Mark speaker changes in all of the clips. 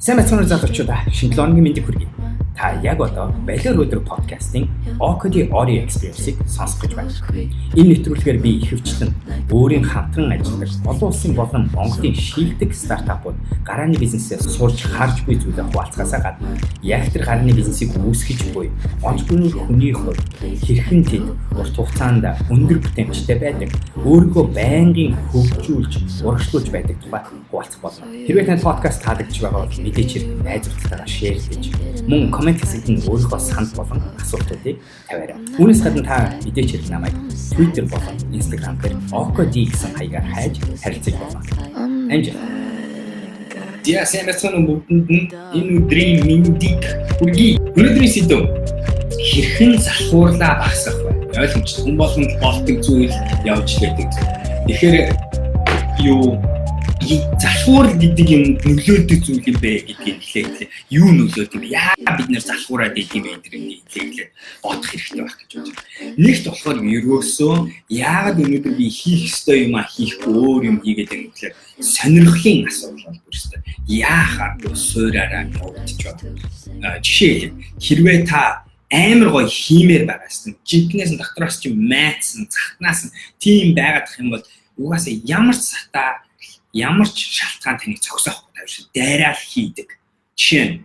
Speaker 1: Сайн мэцхан залуучуудаа шинэ 7 өдрийн мэндийг хүргэе. Та яг одоо Балиар өдөр подкастын Ocodi Audio Experience-ийг сонсох гэж байна. Энэ нэвтрүүлгээр би ихэвчлэн өөрийн хамтран ажилладаг олон улсын болон Монголын шилдэг стартапууд гарааны бизнесээс сурч харж буй зүйлээ хуваалцахаасаа гадна яг тэр гарааны бизнесийг үүсгэж буй онц гүнүр хүний хувьд хэрхэн тэд урт хугацаанд өндөр бүтэмжтэй байдаг, өөрийгөө байнгын хөгжүүлж, урагшлуулж байдаг тухай хуваалцах болно. Хэрвээ танд подкаст таалагдж байгаа бол мэдээч хэрэг найзуудтайгаа шеэр хийж мөн комент хэсэгт өөрийнхөө санал болон асуултуудыг тавиарай. Үүнээс гадна та мэдээч хэрэг намайг Twitter болон Instagram дээр Ocodi гэсэн хаягаар хайж харилцаж болно. Амжаа. Сайн мэцхан бүгдэнд нь энэ өдрийн мэндийг хүргэе. Өнөөдрийн сэдв хэрхэн залхуурлаа багасгах вэ? Ойлгомжтой. Хүн болгонд болдог зүйл явж байдаг. Тэгэхээр залхуур гэдэг юм нөлөөдөг зүйл юм бэ гэдгийг хэлээд юу нөлөөд юм яа бид нэр залхуураад идэв юм гэдгийг хэлээд бодох хэрэгтэй байх гэж бодож байна. Нэгт болохоор ерөөсөө яагаад өнөөдөр би хийх ёстой юм хийхгүй өөр юм хийгээд байгаа гэхээр сонирхлын асуудал бол бүрстэй. Яахаар суураараа явагдаж байна. Жишээ хэрвээ та амар гоё хиймээр байгаас нь жинкнээс нь дотроос ч майцсан цахнаас нь тийм байгаад их юм бол угаасаа ямар ч шалтгаан таныг зогсоохгүй тавьж дайраал хийдэг. Жишээ нь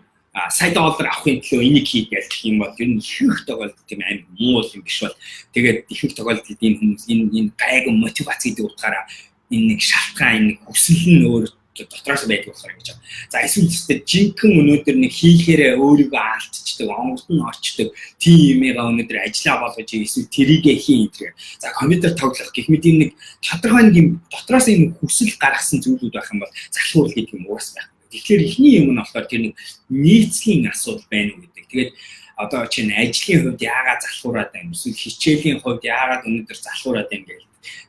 Speaker 1: сая доллар авахын төлөө энийг хийгээл гэх юм бол ер нь ихэнх тохиолдолд тийм амар муу юм биш бол тэгээд ихэнх тохиолдолд энэ хүмүүс энэ гайгүй мотивац гэдэг утгаараа энэ нэг шалтгаан энэ хүсэл нь өөр дотроос байдаг болохоор гэж байна. За эсвэл тест жинхэнэ өнөөдөр нэг хийхээрээ өөрийгөө алдчихдаг, онгорт нь орчдөг тийм юмгаа өнөөдөр ажиллаа болгож эсвэл тэрийгэ хийн гэдэг. За компьютер тоглох гэх мэт нэг тодорхой нэг юм дотроос энэ хүсэл гаргасан зүйлүүд байх юм бол залхуур гэдэг юм уус байх. Тэгэхээр эхний юм нь болохоор тэр нэг нийцлийн асуудал байна уу гэдэг. Тэгээд одоо чинь ажлын хувьд яагаад залхуураад байна? Эсвэл хичээлийн хувьд яагаад өнөөдөр залхуураад байна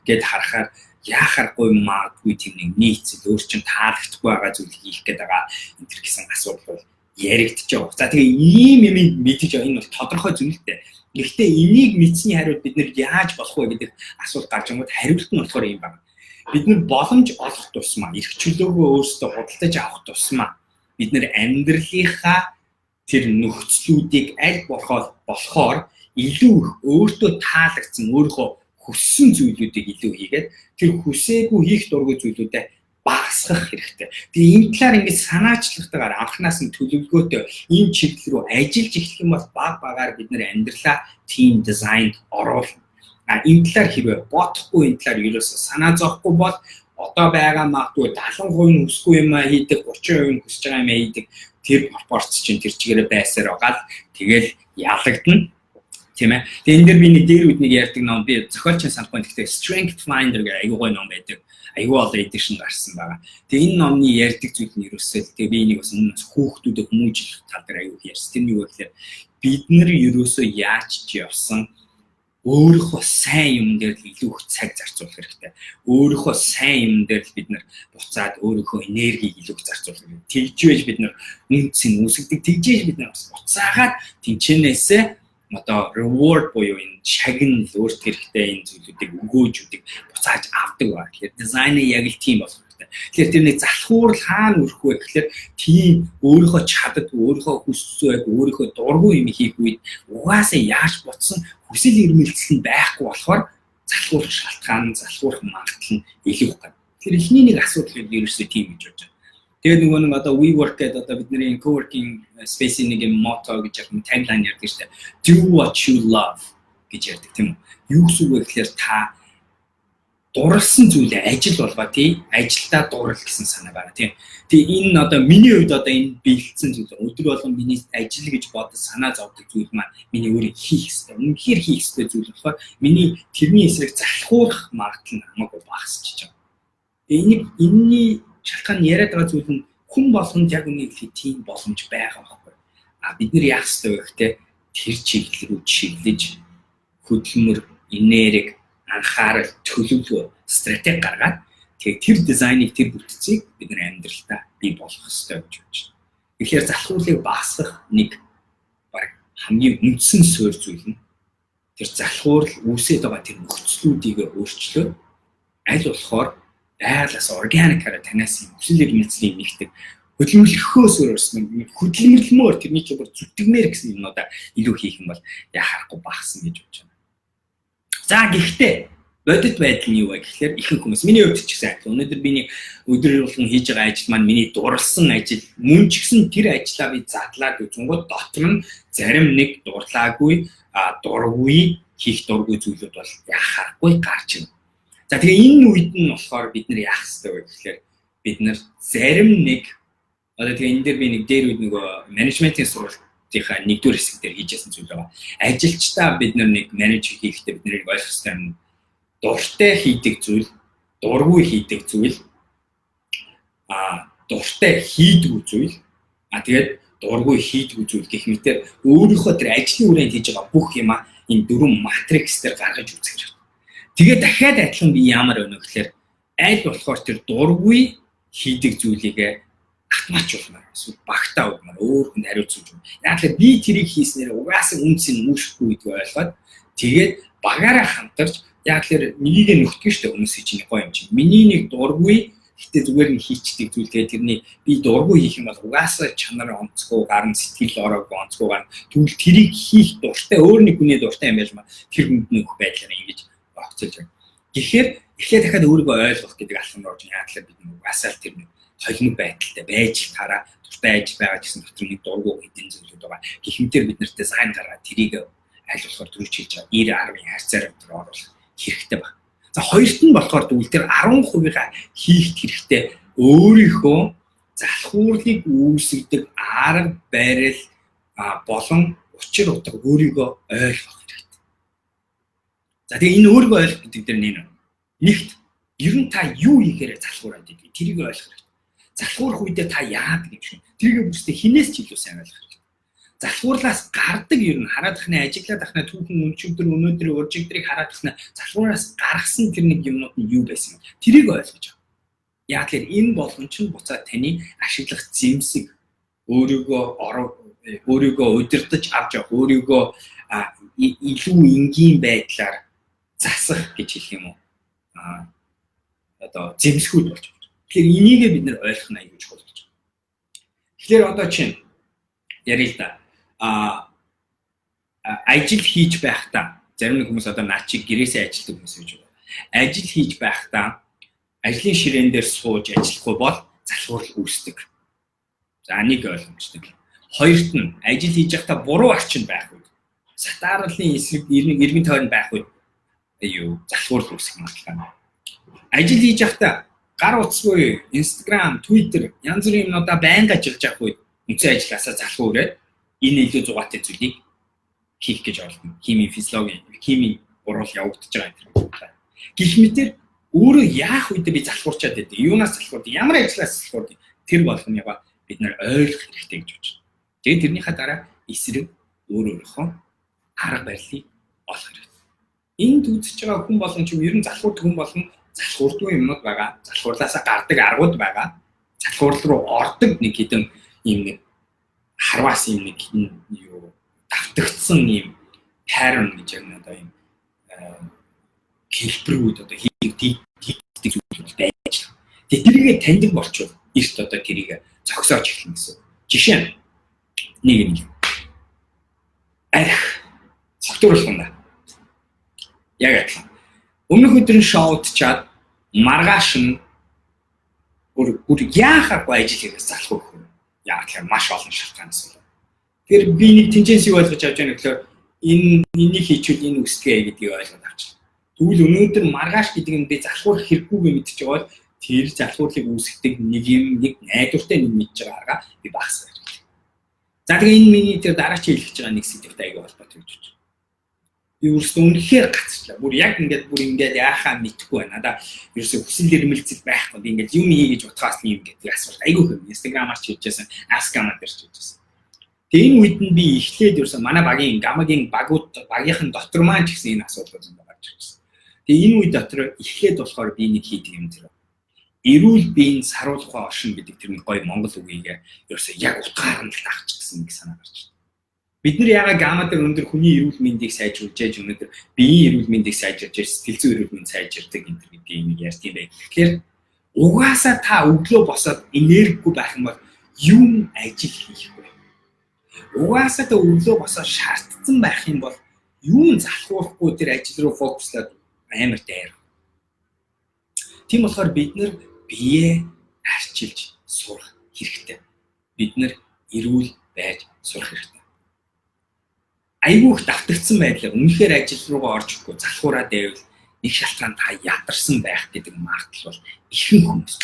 Speaker 1: гэд харахаар яахааргүй магадгүй тийм нэг нийцэл өөр чинь таалагдахгүй байгаа зүйл хийх гээд байгаа энэ төр гэсэн асуудал бол яригдчих жоо. За тэгээ ийм юм мэдэж байгаа энэ бол тодорхой зүйлтэй. Гэхдээ энийг мэдсэний хариуд бид нэр яаж болох вэ гэдэг асуулт гарч ирэнгүүт хариулт нь болохоор юм байна. Бид нэр боломж олох тусмаа, эрх чөлөөгөө өөрсдөө худалдаж авах тусмаа бид нэр амьдралынхаа тэр нөхцлүүдийг аль болохоор илүү их өөртөө таалагдсан өөрийнхөө хүссэн зүйлүүдийг илүү хийгээд тэр хүсээгүй хийх дургүй зүйлүүдэд багасгах хэрэгтэй. Тэгээ энэ талаар ингэж санаачлалтайгаар анханаас нь төлөвлөгөөтэй энэ чиглэл рүү ажиллаж эхлэх юм бол багаар бид нэр амьдралаа team design оруулна. Энэ талаар хэрвээ бодохгүй энэ талаар ерөөсөө санаа зовхгүй бол одоо байгаа магадгүй 70% нь хүсгүй юм хийдэг, 30% нь хүсэж байгаа юм хийдэг тэр пропорц чинь тэр чигээрээ байсаар байгаа л тэгэл ялагдана. Тийм ээ. Тэгээ энэ дээр би нэг дээр үднийг ярьдаг ном би зохиолчийн санахгүй гэхдээ Strength Finder гэх аюу гой ном байдаг. Аюу олон эдишн гарсан байгаа. Тэгээ энэ номны ярьдаг зүйл нь ерөөсөө тэгээ би энийг бас хүүхдүүдэд хүмүүжлэх тал дээр аюу ярьсан. Тэр нь юу гэхээр бид нар ерөөсөө яаж ч явсан өөрийнхөө сайн юм дээр илүү их цаг зарцуулах хэрэгтэй. Өөрийнхөө сайн юм дээр бид нар буцаад өөрийнхөө энергийг илүү их зарцуулах хэрэгтэй. Тэгжвэж бид нар үнцэн үүсгдэг. Тэгжээж бид нар бас буцаагаад тэнчэнээсээ одоо reward буюу энэ шагнал өөрт хэрэгтэй энэ зүйлүүдийг өгөөжүүдийг буцааж авдаг ба. Тэгэхээр дизайн яг л тийм болох хэрэгтэй. Тэгэхээр тэр нэг залхуурл хаана өрөх вэ гэхээр тийм өөрийнхөө чадад, өөрийнхөө хүссэн, өөрийнхөө дургүй юм хийх үед угаасаа яаж ботсон хүсэл эрмэлзэл нь байхгүй болохоор залхуурах шалтгаан, залхуурах магадлал нь илүү их байна. Тэгэхээр эхний нэг асуудал нь ерөөсөө тийм гэж бодож байна. Тэгээд нөгөө нэг одоо WeWork гэдэг одоо бидний co-working space-ийн нэг юм motto гэж яг tagline ярьдаг шүү дээ. Do what you love гэж ярьдаг тийм үү. Юу гэсэн үг вэ гэхээр та дурлсан зүйлээ ажил болгоо тий. Ажилдаа дуурал гэсэн санаа байна тийм. Тэгээ энэ одоо миний хувьд одоо энэ бэлдсэн зүйл өдөр болгон миний ажил гэж бодож санаа зовдөг зүйл маань миний өөрөө хийх ёстой. Үнэхээр хийх ёстой зүйл болохоор миний тэрний эсрэг залхуурах магадлал нь хамаагүй багасч байгаа. Тэгээ энэний шалтгаан яриад байгаа зүйл нь хүн болгонд яг үнийг хэлэх тийм боломж байгаа байхгүй. Бид нэр яах ёстой вэ гэхдээ тэр чиглэл рүү чиглэж хөдөлмөр, энерги, анхаарал, төлөвлөгөө, стратеги гаргаад тэр дизайныг тэр бүтцийг бид нэр амьдралдаа бий болгох ёстой гэж бодож байна. Тэгэхээр залхуурлыг багасгах нэг баг хамгийн үндсэн суурь зүйл нь тэр залхуурл үүсээд байгаа тэр нөхцлүүдийг өөрчлөө аль болохоор байгалаас органикаараа танаас хүсэл эрмэлзлийн нэгдэг хөдөлмөрлөхөөс өөрөөс хөдөлмөрлөмөр тэрний ч бүр зүтгэмээр гэсэн юмнуудаа илүү хийх юм бол яхахгүй багсан гэж бодож байна. За гэхдээ бодит байдал нь юу вэ гэхээр ихэнх хүмүүс миний хувьд ч гэсэн адил. Өнөөдөр би нэг өдрөөр болгон хийж байгаа ажил маань миний дурлсан ажил. Мөн ч гэсэн тэр ажлаа би задлаад үзэнгүүт дотор нь зарим нэг дурлаагүй, дургүй, хийх дургүй зүйлүүд бол яхахгүй гарч ирнэ. За тэгээ энэ үед нь болохоор бид нар яах ёстой вэ гэхээр бид нар зарим нэг одоо тэгээ энэ дээр би нэг дээр үед нөгөө менежментийн сургалтынхаа нэгдүгээр хэсэг дээр хийжсэн зүйл байгаа. Ажилчдаа бид нар нэг менеж хийхдээ бид нарыг ойлгох ёстой юм. Дуртай хийдэг зүйл, дургүй хийдэг зүйл, дуртай хийдгүй зүйл, тэгээд дургүй хийдгүй зүйл гэх мэтээр өөрийнхөө тэр ажлын үрээнд хийж байгаа бүх юм энэ дөрвөн матрикс дээр гаргаж үзэх хэрэгтэй. Тэгээд дахиад адилхан би ямар өнө гэхээр аль болохоор тэр дургүй хийдэг зүйлийг автоматжуулмаар эсвэл багтаа угмаар өөр хүнд хариуцуулж байна. Яг л би тэрийг хийснээр угаасаа үнцэн үүшгүй гэдгийг ойлгоод тэгээд багаараа хамтарч яг л нэгийг нөхдөг штэ хүмүүс чинь гоё юм чинь. Миний нэг дургүй гэтээ зүгээр нь хийчдэг зүйл тэгээд тэрний би дургүй хийх юм бол угаасаа чанар онцгой, гарын сэтгэл ороогүй онцгой гар. Тэгвэл тэрийг хийх дуртай өөр нэг хүний дуртай юм байж маа тэр хүнд нөх байдлаар ингэж огцолж байна. Тэгэхээр эхлээд дахиад өөрийгөө ойлгох гэдэг алхам руу орж яг л бид угаасаа тэр нэг холимог байдалтай байж тараа дуртай ажил байгаа гэсэн дотор нэг дургүй хэдийн зүйлүүд байгаа. Гихмээр бид нартай сайн гараад тэрийг аль болохоор төрүүлж хийж байгаа 90-10-ын харьцаар дотор оруулах хэрэгтэй байна. За хоёрт нь болохоор тэгвэл тэр 10%-ийг хийх хэрэгтэй өөрийнхөө залхуурлыг үүсгдэг арга барил болон учир утга өөрийгөө ойлгох хэрэгтэй. За тэгээ энэ өөрийгөө ойлгох гэдэг дээр нэгт ер нь та юу хийхээр залхуураад идэх тэрийг ойлгох хэрэгтэй. Залхуурах үедээ та яадаг юм шиг. Тэрийг бүстэй хинээс ч илүү сайн ойлгох хэрэгтэй. Залхуурлаас гардаг ер нь хараад ахны ажиглаад ахны түүхэн өнчигдөр өнөөдөр уржигдрыг хараад ахны залхуураас гаргасан тэр нэг юмнууд нь юу байсан юм. Тэрийг ойлгож байгаа. Яг л энэ болгон ч буцаад таны ашиглах зэмсэг өөрийгөө удирдах авч явах өөрийгөө илүү энгийн байдлаар засах гэж хэлэх юм уу. Одоо зэмсгүүд болж байна. Тэгэхээр энийг бид нэр ойлгох нь аюул чухал гэж байна. Тэгэхээр одоо чинь ярил л да. Ажил хийж байхдаа зарим нэг хүмүүс одоо наачиг гэрээсээ ажилтдаг хүмүүс гэж байна. Ажил хийж байхдаа ажлын ширээн дээр сууж ажиллахгүй бол залхуурал үүсдэг. За нэг ойлгомжтой. Хоёрт нь ажил хийж байхдаа буруу арчин байх үед сатаарлын эсрэг иргэн тойрон байх үед залхуурал үүсэх магадлал. Ажил хийж байхдаа гар утасгүй Instagram, Twitter янз бүрийн юмнуудаа байнга ажиллаж явах үед үнцэн ажилласаа залхуураад энэ илүү зугаатай зүйлийг хийх гэж оролдоно. Химийн физиологи, химийн урал явагдаж байгаа юм. Гэх мэтэр өөрөө яах үедээ би залхуурчаад байдаг. Юунаас залхуурд, ямар ажлаас залхуурд тэр болгоныгаа бид нар ойлгох хэрэгтэй гэж бодож байна. Тэгээд тэрнийхээ дараа эсрэг өөрийнхөө арга барилыг олох хэрэгтэй. Энд үзэж байгаа хүн болгон ч ер нь залхуурдаг хүн болгон залхуурдгүй юмнууд байгаа. Залхуурлаасаа гардаг аргууд байгаа. Залхуурал руу ордог нэг хэдэн юм нэг харваас юм нэг давтагдсан юм pattern гэж яг надад юм хэлбэрүүд одоо хийдэг зүйлүүд байж байгаа. Тэгээд тэрийг таньдаг болчихвол эрт одоо тэрийг зогсоож эхэлнэ гэсэн. Жишээ нь нэг арх согтууруулах юм да. Яг адилхан. Өмнөх өдөр нь шоудчаад маргааш нь бүр яахааргүй ажил хийгээс залхах юм. Яг тэгэхээр маш олон шалтгаанаас байна. Тэгэхээр би нэг тэнцэнс юу ойлгож авч байгаа гэхээр энийг хийчихвэл энэ үсгээ гэдгийг ойлгоод авчихсан. Тэгвэл өнөөдөр маргааш гэдэг нь би залхуурах хэрэггүйгээ мэдчихэж байгаа бол тэр залхуурлыг үүсгдэг нэг найдвартай нэг мэдж байгаа арга би багсаа хэрэгтэй. За тэгээ энэ миний тэр дараач хэлж байгаа нэг сэдвтэй аяга холбоотой гэж байна. Би өөрөөсөө үнэхээр гацчлаа. Бүр яг ингээд яахаа мэдэхгүй байна. Надаа ерөөсөө хүсэл эрмэлзэл байхгүй. Би ингээд юм хий гэж утгаас юм гэдэг асуулт айгүй хэв. Instagram-аар ч хийжсэн, Ask-аар ч хийжсэн. Тэгээ энэ үед нь би эхлээд ерөөсөө манай гамагийн багийнхан дотор маань ч гэсэн энэ асуудал зөндөө гарч ирсэн. Тэгээ энэ үед дотор эхлээд болохоор би нэг хийдэг юм зэрэг. Эрүүл биеийн саруулхай оршин гэдэг тэр нэг гоё монгол үгийг ерөөсөө яг утгаар нь л таахч гэсэн нэг санаа гарч ирсэн. Бид нар яагаад гама дээр өндөр хүний эрүүл мэндийг сайжруулж яаж өнөөдөр биеийн эрүүл мэндийг сайжруулж сэтгэл зүйн эрүүл мэнд сайжирдаг энэ гэдгийг ярьж юм бэ. Тэгэхээр угаасаа та өглөө босоод энергигүй байх юм бол юм ажил хийх вэ? Угаасаа тэ өглөө босоо шаардсан байх юм бол юун залхуурахгүй тэр ажил руу фокуслаад амар дайр. Тийм болохоор бид нэр биеэ арчилж сурах хэрэгтэй. Бид нэр эрүүл байж сурах хэрэгтэй. Айгүйх давтагдсан байдлаар үнэхээр ажил руугаа орж ирэхгүй залхуураад байвал нэг шалтгаан та ядарсан байх гэдэг магадлал бол ихэнх хүмүүс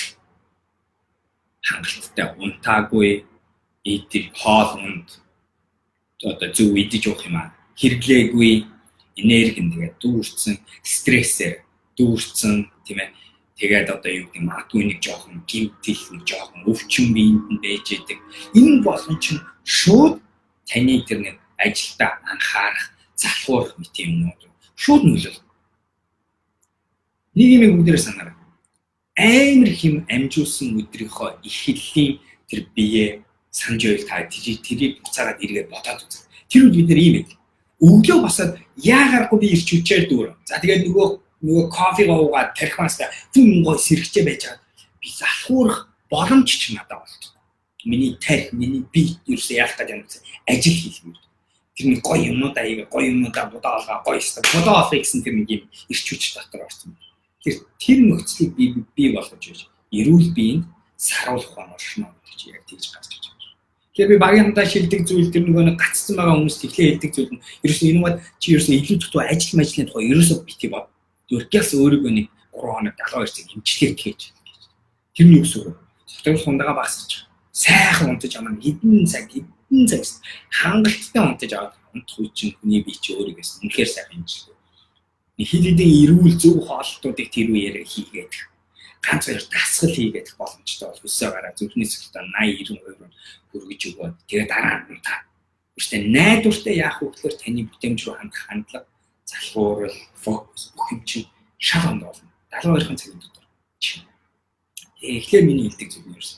Speaker 1: хангалттай унтаагүй идэх хоол унд одоо зөв идэж явах юм аа хэрэглээгүй энерги нэгээ дүүрсэн стрессээр дүүрсэн тийм ээ тэгээд одоо юу гэдэг магадгүй нэг жоохон гимтэл нэг жоохон өвчин биед нь байж идэг энэ болон чинь шууд таны тэр нэг ажилдаа анхаарах залхуурах мэт юмнууд шууд нөлөөлнө. Нэг юм бүгдээрээ санаарай. Амар хэм амжуулсан өдрийнхөө эхлэлийн тэр бие санаж байвал та тэрийг буцаагаад эргээд бодоод үзье. Тэр үед бид нэр ийм байл. Өглөө босоод яагааргүй би ирч хүчээр дүүр. За тэгээд нөгөө кофегаа уугаад тархимаастай зүн гой сэрхчээ байж байгаа. Би залхуурах боломж ч надад болдог. Миний тарих, миний бие ерөөсөө яах гэдэг юм бэ? Ажил хийх юм. Тэр нэг гоё юмнуудаа хийгээ, гоё юмнуудаа бодоолгаа, гоё өстө. Бодоолох гэсэн тэр нэг юм ирч хүч дотор орсон. Тэр нөхцөлийг би болгож байж эрүүл биеийг саруулах оношно гэж яг тийж гарч иж байгаа. Тэгэхээр би багийн хамтаа шилдэг зүйл тэр нөгөө нэг гацсан байгаа хүмүүст ихлэ хэлдэг зүйл нь ерөөсөө энэгээд чи ерөөсөө илүү дутуу ажил тухай ерөөсөө бити бод. Өөртөөс өөрийгөө нэг 3 хоног 72 цаг эмчилгээ хийж. Тэрний үсвэр сэтгэл хундагаа багасч сайхан унтаж амаа хэдэн цаг хангалттай унтаж аваад унтах үе чинь хүний бие чи өөрийгөөс үнэхээр сайхан эмчилгээ. Хилэдийн эрүүл зөв хоолтуудыг тэр үеэр хийгээд ганц хоёр дасгал хийгээд боломжтой бол өсөө гараа зөвхөн сэтгэлдээ 80-90% хүргэж өгөө. Тэгээд дараа нь та өөртөө найдвартай яах вэ гэхээр таны бүтээмж рүү хандах хандлага, залхуурал, фокус бүх юм чинь шал онд болно. 72 цагийн дотор. Тэгэхээр миний хэлдэг зүйл нь ерөөс.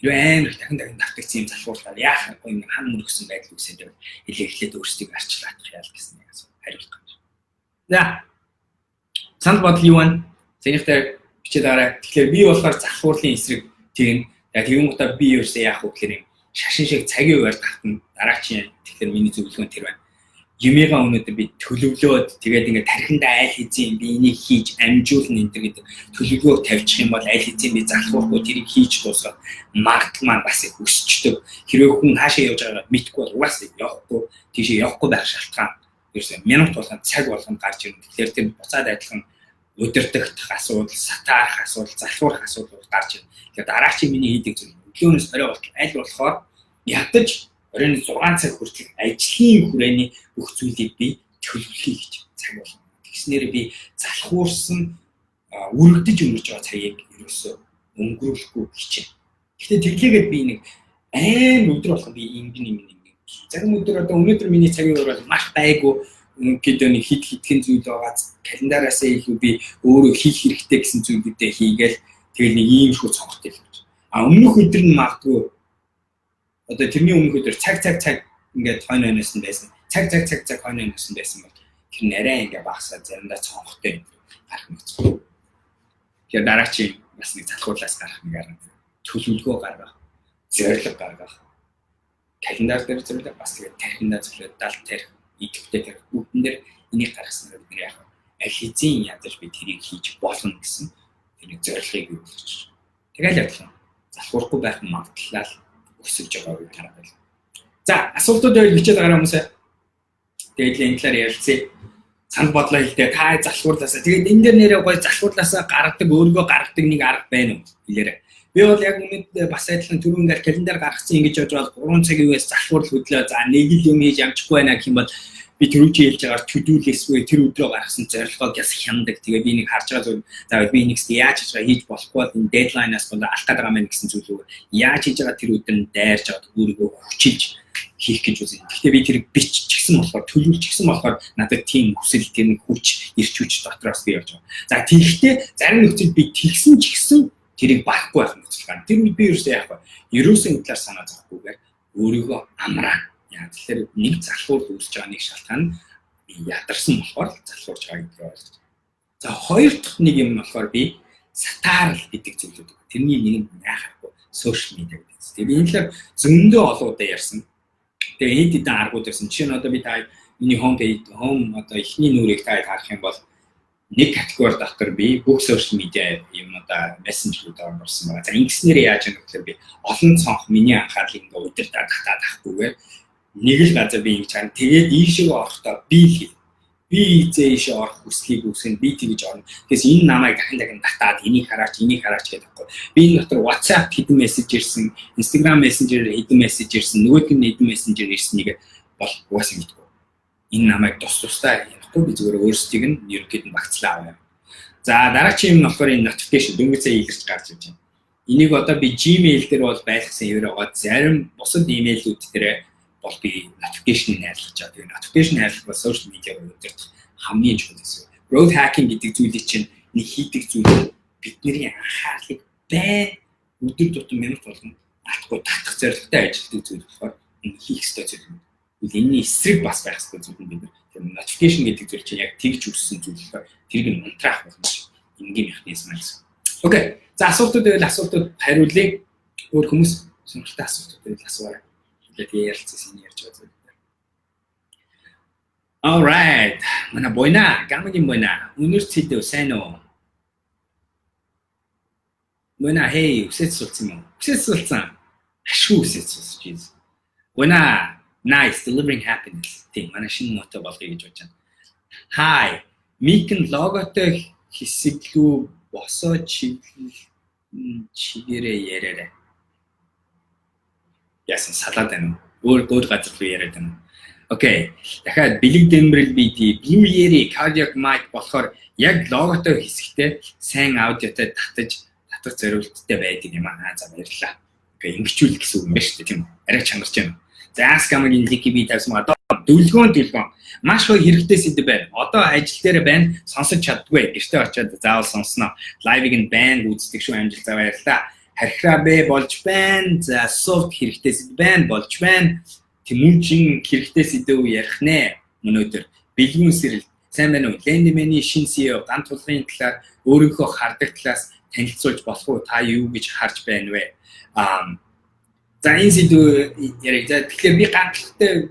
Speaker 1: Хэрвээ амар дахин давтагдсан юм залхуурлаар яах вэ? Хан мөргсөн байдал үсээд байвал эхлээд өөрсдийг арчлаах яал гэсэн нэг хариулт гарч. За санал бодол юу вэ? Зэнийхтэй бичээд аваарай. Тэгэхээр би болохоор залхуурлын эсрэг тийм яг юм удаа би ерөөсөө яах вэ гэхээр шашин шиг цагийн үеэр татна. Дараачийн тэгэхээр миний зөвлөгөө тэр байна. Юмыгаа өнөөдөр би төлөвлөөд тэгээд ингээд тархиндаа айл хийзээ би энийг хийж амжуулна энэ гэдэг төлөвлөгөө тавьчих юм бол айл хийзээ би залхуурахгүй тэрийг хийж дуусгаад магадлал маань бас их өсчдөг. Хэрвээ хүн хаашаа явж байгааг мэдгүй бол угаасаа явахгүй тийшээ явахгүй байх шалтгаан ерөөсөө минут болгон цаг болгон гарч ирнэ. Тэгэхээр тэр буцаад адилхан өдөртөгдөх асуудал, сатаарах асуудал, залхуурах асуудал гарч ирнэ. Тэгэхээр дараачийн миний хийдэг зүйл өглөөнөөс орой болтол аль болохоор ядаж оройн 6 цаг хүртэл ажлын хүрээний бүх зүйлийг би төлөвлөе гэж цаг болгоно. Тэгснээр би залхуурсан үргэлдэж өнгөрч байгаа цагийг ерөөсөө өнгөрүүлэхгүй хичээнэ. Гэхдээ тэглээгээд би нэг аим өдөр болох би ингэ зарим өдөр одоо өнөөдөр миний цагийн өөр бол маш байгуу гэдэг нэг хитгэн зүйл байгаа. Календараасаа илүү би өөрөө хийх хэрэгтэй гэсэн зүйлүүдээ хийгээл тэгэл нэг ийм шүү цонхтой л гэж. Өмнөх өдөр нь магадгүй одоо тэрний өмнөх өдөр цаг ингээд хойноос нь байсан. Цаг хойноос нь байсан бол тэр нэрээ ингээд багасаа заримдаа цонхтой гарах мэт. Тэгэхээр дараачийн бас нэг залхуурлаас гарах нэг арга төлөвлөгөө гаргах, зорилго гаргах. Календар дээр зөвлөд бас тэгээд тархиндаа зөвлөд далд тарих, идэвхтэй тарих бүгдэн дээр энийг гаргаснаар бид яах вэ? Аль хэзээ ядаж би тэрийг хийж болно гэсэн тэр зорилгыг өгч. Тэгэл явуулна. Залхуурахгүй байх магадлал өсөж байгааг харах байл. За, асуултууд байвал бичээд байгаа хүмүүсээ тэгээд энэ талаар ярилцъя. Санал бодлоо хэлдэ. Та залхуурлаасаа тэгээд энэ дээр нэрээ гоё залхуурлаасаа гаргадаг өөрийгөө гаргадаг нэг арга байна уу? Хэлээрэй. Би бол яг үнэндээ бас адилхан түрүүн ингээл календар гаргацсан ингэж явж байгаа 3 цагийн үеэс залхуурл хөдлөө. За нэг л юм хийж амжихгүй байна гэх юм бол би түрүүч хэлж байгаа төдүүлээсгүй тэр өдрөө гаргасан зорилгоог яс хяндаг. Тэгээ би нэг харж байгаа зүйл заавал би нэг яаж хийж болохгүй бол энэ дедлайнаас бол алдах гэдэг юм байна гэсэн зүйлөө яаж хийж байгаа тэр өдөр нь дайрж аваад өөрийгөө хүчилж хийх гэж үзье. Гэхдээ би тэрийг биччихсэн болохоор төлөвлөчихсөн болохоор надад тийм хүсэл тэр нэг хүч ирч хүч дотроос би явж байгаа. За тэгэхдээ зарим нөхцөл би тэгсэн ч гэсэн тэрийг барахгүй байх нөхцөл гарна. Тэр үед би ерөөсөө яах вэ? Ерөөсөө энэ талаар санаа зовхгүйгээр өөрийгөө амраа. Яа тэгэхээр нэг залхуур үүсэж байгаа нэг шалтгаан би ядарсан болохоор залхуурч байгаа гэдэг ойлгож. За хоёр дахь нэг юм болохоор би сатаарл гэдэг зүйлүүд. Тэрний нэг нь яахахгүй social media гэдэг. Тэгээ энэ л зөндөө олон удаа ярьсан. Тэгээ хэд хэдэн аргууд байсан. Жишээ нь одоо би та миний home одоо эхний нүрийг та харах юм бол нэг категори дотор би бүх social media юмудаа мессенжерүүд орсон байгаа. За ингэснээр яаж яах вэ гэхээр би олон цонх миний анхаарлыг ингээ удирдах тахгүйгээр нэг л газар би ингэж харна. Тэгээд ийшээ орохдоо би ийшээ орох хүслийг үүсгэн би тэгж орно. Тэгээс энэ намайг дахин татаад энийг хараач гэдэг байхгүй. Би энэ дотор WhatsApp хэдэн мессеж ирсэн, Instagram Messenger хэдэн мессеж ирсэн, нөгөөх нь хэдэн мессенжер ирснийг бол угаасаа мэдгүй. Энэ намайг тусдаа ярихгүй би зүгээр өөрсдийг нь ерөнхийд нь багцлаа аваа. За дараагийн юм болохоор энэ notification дөнгөцөө илэрч гарч ирж байна. Энийг одоо би Gmail дээр бол байлгасан хэвээр зарим бусад имэйлүүд дээр бол би notification найрлаж байгаа. Тэгээ notification найрлах бол social media дээр хамгийн чухал зүйл. Growth hacking гэдэг зүйлийг чинь нэг хийдэг зүйл бидний анхаарлыг өдөр тутам минут болгон алдахгүй татах зорилготой ажилладаг зүйл болохоор энэ хийх ёстой зүйл юм. Энэний эсрэг бас байх ёстой зүйл юм бид нар. Notification гэдэг зүйл чинь яг тэгж үүссэн зүйл болохоор тэрийг нь унтраах болно шүү. Энгийн механизм гэсэн. Окей. За асуултууд хариулъя. Өөр хүмүүс сонирхолтой асуултууд байвал асууваарай. Тэгээ ярилцсан ярьж байгаа зүйл. All right. Манай бойна, гамгийн бойна. Өнөөдөр сайн уу? Бойна hey, үсэт суулсан юм. Үсэт суулсан. Ашгүй үсэт суулж байна. Бойна, nice delivering happiness. Тийм манай шинэ мотто болгоё гэж бодож байна. Hi. Микэн логотой хэсэглүү босоо чигээрээ яриарай. Яасан салаад байна уу? Өөр газар руу яриад байна уу? Окей. Дахиад бэлэг дэмбэрэл BT Blue Yeti cardiac mic болохоор яг логотой хэсэгтээ сайн аудиотой татах зориулттай байдаг юм аа. За баярлалаа. Окей, ингэчүүл гэсэн үг юм байна шүү дээ, тийм үү? Арай чангарч байна. За Ask-ийн линкийг би тавьсан одоо дүлгөөн маш их хэрэгтэй сэдв байна. Одоо ажил дээр байна, сонсож чаддгүй. Гэртээ очиод заавал сонсноо. Лайвыг нь байн үздэг шүү амжилт за баярлалаа. Хархрабэ болж байна. За soft хэрэгтэй сэдв байна болж байна. Тэмүүжин хэрэгтэй сэдв ярих нэ. Өнөөдөр бэлгүүн сэрэл сайн байна уу? Lendman-ийн шинэ CEO ганц тулгын талаар өөрийнхөө хардаг талаас танилцуулж болох уу? Та юу гэж харж байна вэ? За энэ сэдв ярих. За тэгэхээр би ганцтай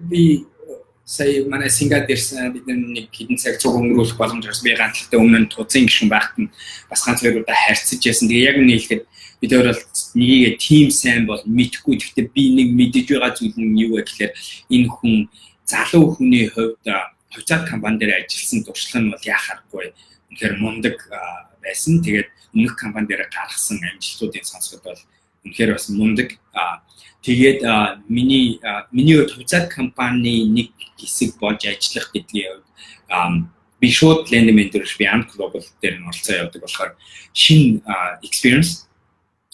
Speaker 1: сая манай Сингапур дээрсэн бид нэг хэдэн цаг цуг өнгөрүүлэх боломжтой би ганцтай өмнө нь тузын гишүүн байхад нь бас ганц хоёроо харьцаж яасан. Тэгээ яг үнэ хэлэхэд бид өөр бол нэгийг team сайн бол мэдхгүй. Гэхдээ би нэг мэдэж байгаа зүйл нь юу вэ гэхээр энэ хүн залуу хүний хувьд хувьцаат компани дээр ажилласан туршлага нь бол яхахгүй. Үнэхээр мундаг байсан. Тэгээд өмнөх компани дээр гаргасан амжилтуудыг сонсоход бол үнэхээр бас мундаг. Тэгээд миний хувьцаат компани нэг хэсэг болж ажиллах гэдгийг би шууд Lendman дээр би Ant Global дээр нь оролцоо явдаг болохоор шинэ experience.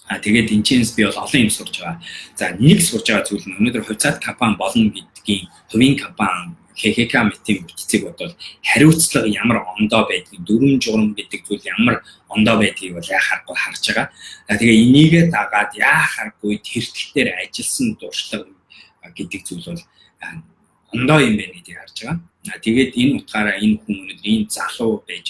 Speaker 1: Тэгээд энэ чинь би бол олон юм сурч байгаа. За нэг сурч байгаа зүйл нь өнөөдөр хувьцаат компани болно гэдгийн хувийн компани ХХК мэтийн бүтцийг бодвол хариуцлага ямар ондоо байдгийг дүрм журам гэдэг зүйл ямар ондоо байдгийг бол яхахгүй харж байгаа. Тэгээ энийгээ дагаад яхахгүй тэртэлтээр ажилласан дуршлага гэдэг зүйл бол ондоо юм байна гэдгийг харж байгаа. Тэгээд энэ утгаараа энэ хүн өнөөдөр ийм залуу байж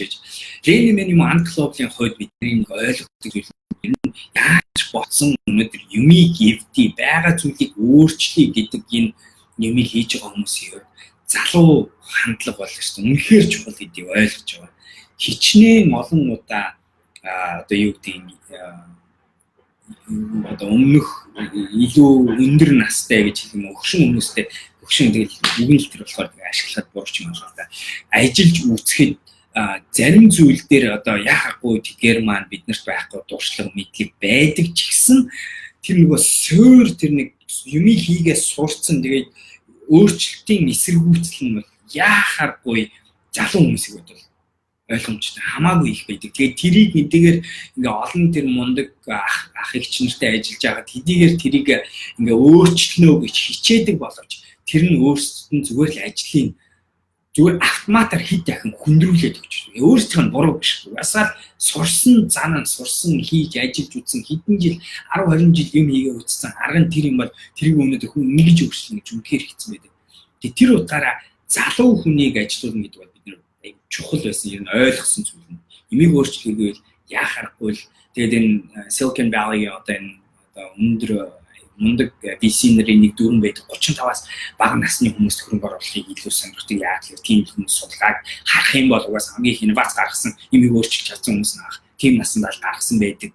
Speaker 1: Lendman юм Ant Global-ийн хувьд бидний ойлгохдаг зүйл нь яаж бодсон өнөөдөр юмыг эвдээ байгаа зүйлийг өөрчлөе гэдэг энэ юмыг хийж байгаа хүмүүсийн залуу хандлага бол шүү дээ. Үнэхээр чухал гэдгийг ойлгож байгаа. Хичнээн олон удаа одоо юу гэдэг одоо өмнөх илүү өндөр настай гэж хэлэх юм өгшин хүмүүстэй өгшин тэгэл бүгд л тэр болохоор ашиглахад буурч юм байна л да. Ажиллаж үүсгэхэд зарим зүйл дээр одоо яхахгүй тэгээр маань биднэрт байхгүй дуршлаг мэдлэг байдаг ч гэсэн тэр нөгөө суур тэр нэг юмыг хийгээ сурцсан тэгээд өөрчлөлтийн эсэргүүцэл нь яахааргүй залуу хүмүүсийг бодвол ойлгомжтой хамаагүй их байдаг. Тэгээд тэрийг эдгээр ингээ олон тэр мундаг ах эгч нартай ажиллаж байгаад хэдийгээр тэрийг ингээ өөрчлөнө гэж хичээдэг боловч тэр нь өөрсдөд нь зүгээр л ажлын зүгээр автоматар хэд дахин хүндрүүлээд өгч байна. Өөрсдийнх нь буруу биш. Угсаал сурсан занаа сурсан хийж ажиллаж үзсэн хэдэн жил 10 20 жил юм хийгээ үзсэн арга нь тэр юм бол тэрийг өнөөдөр хүн нэгж өгсөн гэж үнэхээр хэцүү байдаг. Тэгээд тэр утгаараа залуу хүнийг ажилуулна гэдэг бол бид нэр чухал байсан юм ойлгосон зүйл юм. Имийг өөрчлөхөйгөө яахааргүй л тэгээд энэ Silicon Valley одоо энэ одоо өндөр мундаг VC нарын нэг дөрвөн байдаг 35-аас бага насны хүмүүст хөрөнгө оруулахыг илүү сонирхдаг яа гэхээр тийм хүмүүс судалгааг харах юм бол угаасаа хамгийн инновац гаргасан юмыг өөрчилж чадсан хүмүүс наах тийм насандаа гаргасан байдаг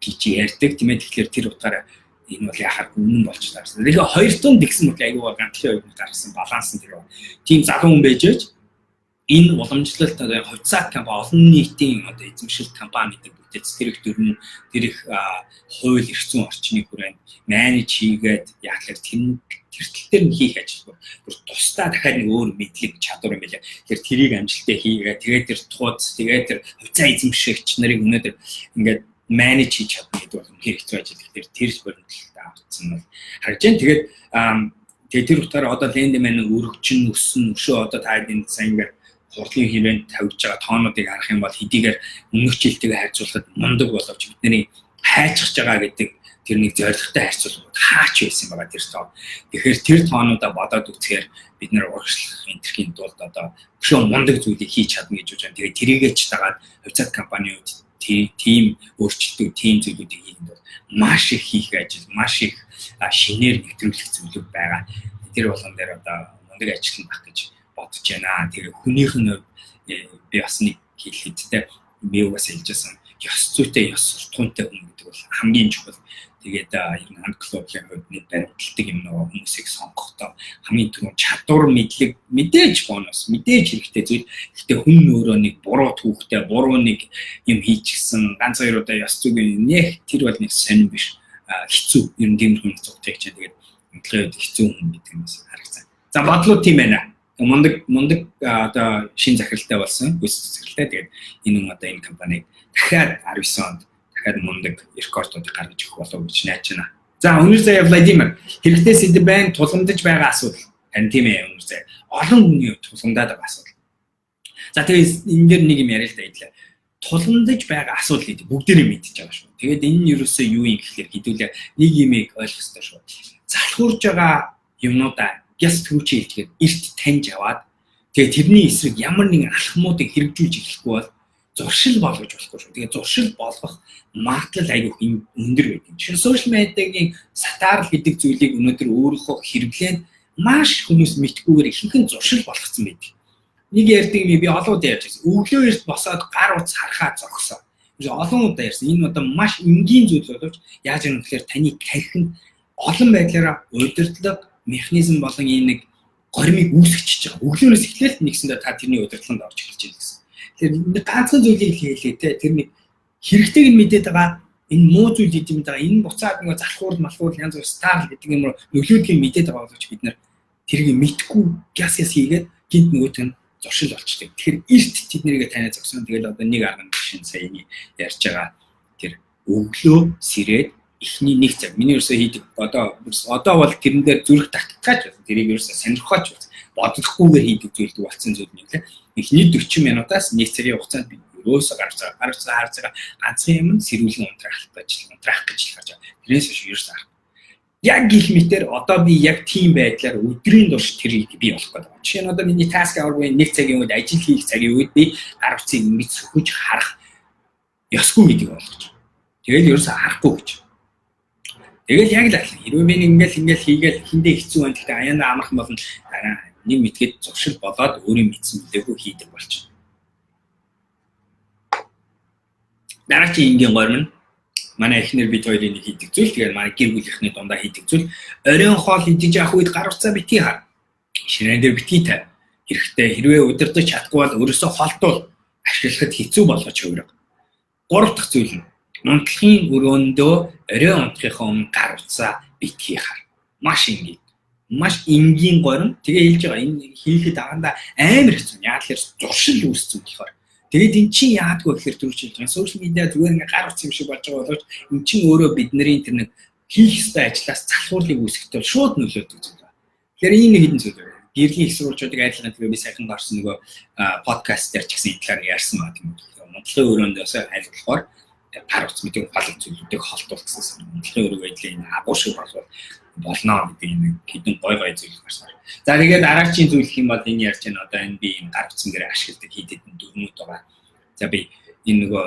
Speaker 1: гэж ярьдаг тийм ээ. Тэгэхээр тэр утгаараа энэ бол яхаар үнэн болж таарсан. Тэгэхээр хоёр тунд тэгсэн мэт айгуугаар ганцлын үед гаргасан баланс нь тэр. Тийм залуу хүн байж ээж энэ уламжлалт одоо хувьцаат компани олон нийтийн одоо эзэмшилт компани гэдэг бүтээц тэр их дөрвөн тэр их хууль эрх зүйн орчныг хүрээнд менеж хийгээд яахаар тэр төл дээр нь хийх ажил бүр тусдаа дахиад нэг өөр мэдлэг чадвар юм байлаа. Тэгэхээр тэрийг амжилттай хийгээд тэгээд тэр тууц тэгээд тэр хувьцаа эзэмшигч нарыг өнөөдөр ингээд менеж хийж чадна гэдэг бол үнэхээр хэцүү ажил. Тэгэхээр тэр баримтлалтаа авчихсан нь харж байна. Тэгээд тэр утгаараа одоо лендмен өргөжин өссөн өшөө одоо та энэ сайн ингээд хурлын хэмжээнд тавьж байгаа тоонуудыг харах юм бол хэдийгээр өмнөх жилтэйгээ харьцуулахад мундаг боловч бидний хайчж байгаа гэдэг тэр нэг зорилготой харьцуулбал хаач байсан байгаа тэр тоо. Тэгэхээр тэр тоонуудаа бодоод үзэхээр бид нэр урагшлах энтерхийн тулд одоо өшөө мундаг зүйлийг хийж чадна гэж бодож байна. Тэгээд тэрийгээ ч дагаад хувьцаат компаниуд тийм өөрчлөлтүүд тийм зүйлүүдийг хийхэд бол маш их хийх ажил, маш их шинээр нэвтрүүлэх зүйлүүд байгаа. Тэр болгон дээр одоо мундаг ажил байх гэж бодож байна. Тэгээ хүнийх нь би бас нэг хэлэхдээ би угаасаа хэлжсэн ёс зүйтэй ёс суртахуунтай хүн гэдэг бол хамгийн чухал. Тэгээд энэ ханд клубын хувьд нэг баримтлагдаг юм нөгөө хүмүүсийг сонгохдоо хамгийн түрүүнд чадвар мэдлэг мэдээж бонус мэдээж хэрэгтэй зүйл. Гэхдээ хүн өөрөө нэг буруу түүхтэй буруу нэг юм хийчихсэн ганц хоёр удаа ёс зүйн нэг тэр бол нэг сонир биш. Хэцүү ер нь тийм хүн зогтойч чинь тэгээд өглөө хэцүү хүн гэдэг юмс харагцсан. За бодлоо тийм байна. Мундаг одоо шин захиралтай болсон бүс захиралтай тэгээд энэ одоо энэ компаниг дахиад 19 онд дахиад мундаг рекордуудыг гаргаж өгөх болов гэж найж байна. За өнөр заяа Владимир хэрэгтэй сэдв байна тулгамдж байгаа асуудал. Харин тийм ээ өнөр заяа олон хүний тулгамдаад байгаа асуудал. За тэгээд энэ дээр нэг юм яриа л да идлээ. Тулгамдж байгаа асуудал гэдэг бүгдээрээ мэдчихэж байгаа шүү. Тэгээд энэ нь юусоо юу юм гэхээр хэдүүлээ нэг юмыг ойлгох хэрэгтэй шүү. Залхуурж байгаа юмнуудаа яс төрүүчээ хэлгээд эрт таньж аваад тэгээ тэрний эсрэг ямар нэгэн алхмуудыг хэрэгжүүлж эхлэхгүй бол зуршил болгож болохгүй шүү. Тэгээ зуршил болгох магадлал айгүй өндөр байдаг. Жишээ нь сошиал медиагийн сатаарл гэдэг зүйлийг өнөөдөр өөрөөхөө хэрэглээд маш хүмүүс мэдхгүйгээр ихэнх нь зуршил болгоцсон байдаг. Нэг ярьдаг юм би олон удаа ярьж байсан. Өглөө эрт босоод гар утас харахаа зогсоо. Олон удаа ярьсан. Энэ одоо маш энгийн зүйл боловч яаж юм гэхээр таны тархинд олон байдлаараа удирдлага механизм болон энэ нэг горимыг үүсгэж байгаа. Өглөөнөөс эхлээл нэгсэндээ та тэрний удирдлаганд орж эхэлж байна гэсэн. Тэгэхээр ганцхан зүйлийг хэлээ те тэр нэг хэрэгтэйг нь мэдээд байгаа энэ муу зүйл гэдэг юм даа энэ буцаад нэг залхуурл малхуурл янз бүр стар гэдэг юм нөлөөдгийг мэдээд байгаа боловч бид нар тэрийг мэдхгүй гяс хийгээд гинт нөгөөт нь зуршил болчтой. Тэгэхээр эрт тэднэрийг танаа зогсон. Тэгэл одоо нэг арга машин саяны ярьж байгаа тэр өглөө сэрээд эхний нэг цаг миний ерөөсөө хийдэг одоо бол тэрэн дээр зүрх тактикаач байсан. Тэрийг ерөөсөө сонирхооч байсан. Бодлохгүйгээр хийдэг зүйлдэг болсон зүйл нэг лээ. Эхний 40 минутаас нэг цагийн хугацаанд би ерөөсөө гарч харж байгаа ганцхан юм нь сэрүүлэн унтраах гэж харж байгаа. Тэрнээс биш ерөөсөө арга. Яг гих мэтэр одоо би яг тийм байдлаар өдрийн турш тэрийг би болох гэдэг. Жишээ нь одоо миний task hour-ын нэг цагийн үед ажил хийх цагийн үед би гар утсыг ингэж сөхөж харах ёсгүй гэдэг болгож. Тэгэл ерөөсөө харахгүй гэж. Тэгэл яг л хэрвээ би ингээл хийгээл хиндэ хэцүү байна. Гэхдээ аяна амархан болно. Дараа нэг мэдгээд зуршил болоод өөрийн мэдсэн мэдээгүй хийдэг болчихно. Дараагийн энгийн гормон манай эхнэр бид хоёрын нэг хийдэг зүйл. Тэгээд манай гэр бүлийнхний дундаа хийдэг зүйл. Оройн хоол идэж явах үед гар утсаа битгий хар. Шинээр дээр битгий тай. Хэрэгтэй хэрвээ удирдах чадахгүй бол өөрөөсөө холдуул ашиглахад хэцүү болгож хувирга. Гурав дахь зүйл нь унтлахын өрөөндөө оройн унтахынхаа өмнө гар утсаа битгий хар. Маш энгийн. Маш энгийн гормон. Тэгээ хэлж байгаа энэ хийхэд дагаандаа амар хэцүү. Яг л зуршил үүссэн болохоор. Тэгээд эн чинь яадгүй гэхээр төрүүлж байгаа. Сошиал медиа зүгээр ингээ гар утсан юм шиг болж байгаа боловч эн чинь өөрөө бидний тэр нэг хийх ёстой ажлаас залхуурлыг үүсгэхдээ шууд нөлөөдөг зүйл байна. Тэгэхээр энэ нэг хэдэн зүйл байна. Гэрлийн их сурвалжуудыг айлгана тэгээ би сайхан гарсан нөгөө подкаст дээр ч гэсэн энэ талаар ярьсан байгаа юм. Монголын өрөөндөөс айлглахаар гар утас мэдээ гал зүйлүүдийг холдуулсан. Монголын өрөө байдлаа энэ агуу шиг болов болно гэдэг энэ хэдэн гой зүйл гарсан. За тэгээд дараагийн зүйл гэх юм бол энэ ярьж байна одоо энэ би энэ гар утсан дээр ашигладаг хийдэд дөрмүүд байгаа. За би энэ нөгөө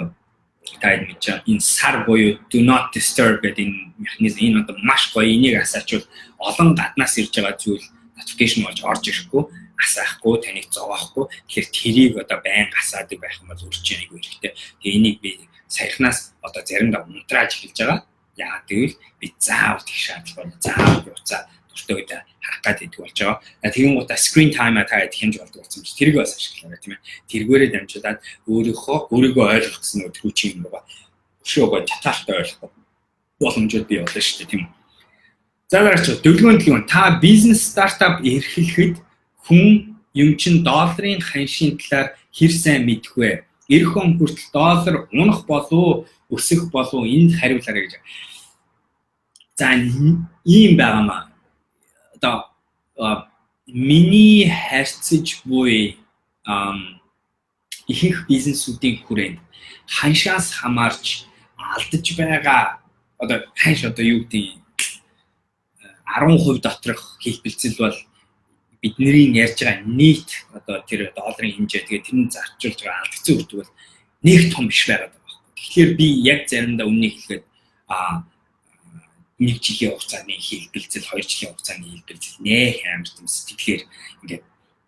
Speaker 1: таад мэдж байгаа энэ сар буюу do not disturb гэдэг энэ механизм энэ одоо маш гоё энийг асаачвал олон гаднаас ирж байгаа зүйл notification болж орж ирэхгүй асаахгүй таныг зовоохгүй тэгэхээр тэрийг одоо байнга асаадаг байх юм бол үржиж айгүй хэрэгтэй. Тэгээ энийг би саяхнаас одоо заримдаа унтрааж эхэлж байгаа. Яагаад гэвэл би заавал их шаардлага байна. Заавал уцаа дуртай үед харах гэдэг болж байгаа. Тийм гутаа screen time-а та хэмж болдог болсон юм чи тэрийг бас ашиглаа тийм ээ. Тэргээрээ дамжуулаад өөрийгөө ойлгох гэсэн нөх хүчин юм байгаа. Өшөөгөө татaalтай ойлгох боломжууд бий болно шүү дээ тийм үү. За дараач дөлгөөн та бизнес стартап эрхлэхэд хүн юм чин долларын ханшийн талаар хэр сайн мэдэх вэ? Эх он хүртэл доллар унах болов өсөх болов энд хариулаарай гэж. За ийм байгаамаа. Одоо миний харьцаж буй ихэнх бизнесүүдийн хүрээнд ханшаас хамаарч алдаж байгаа одоо ханш одоо юу гэдэг 10% доторх хэлбэлцэл бол бидний ярьж байгаа нийт одоо тэр долларын хэмжээ тэгээ тэрний зарчуулж байгаа алдагцсан үрдэг бол нэг том биш байгаад байгаа байхгүй. Тэгэхээр би яг заримдаа үннийг хэлэхэд нэг жилийн хугацааны хэлбэлцэл 2 жилийн хугацааны хэлбэлцэл нэх амар том сэтгэлээр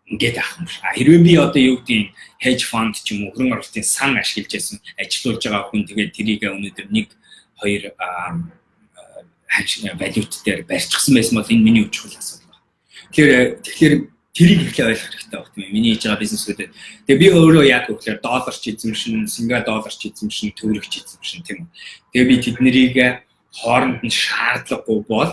Speaker 1: ингээд авах юм шиг. Хэрвээ би одоо юу гэдэг hedge fund ч юм уу хөрөнгө оруулалтын сан ашиглаж байсан ажиллаж байгаа хүн тэгээд тэрийг өнөөдөр 1-2 валют дээр барьчихсан байсан бол энэ миний чухал асуудал байна. Тэгэхээр тэрийг ихлэ ойлгох хэрэгтэй байна тийм ээ. Миний хийж байгаа бизнесүүдэд. Тэгээ би өөрөө яг гэхээр долларч эзэмшин, сингапур долларч эзэмшин, төгрөгч эзэмшин тийм үү. Тэгээ би тэднийг хооронд нь шаардлагагүй бол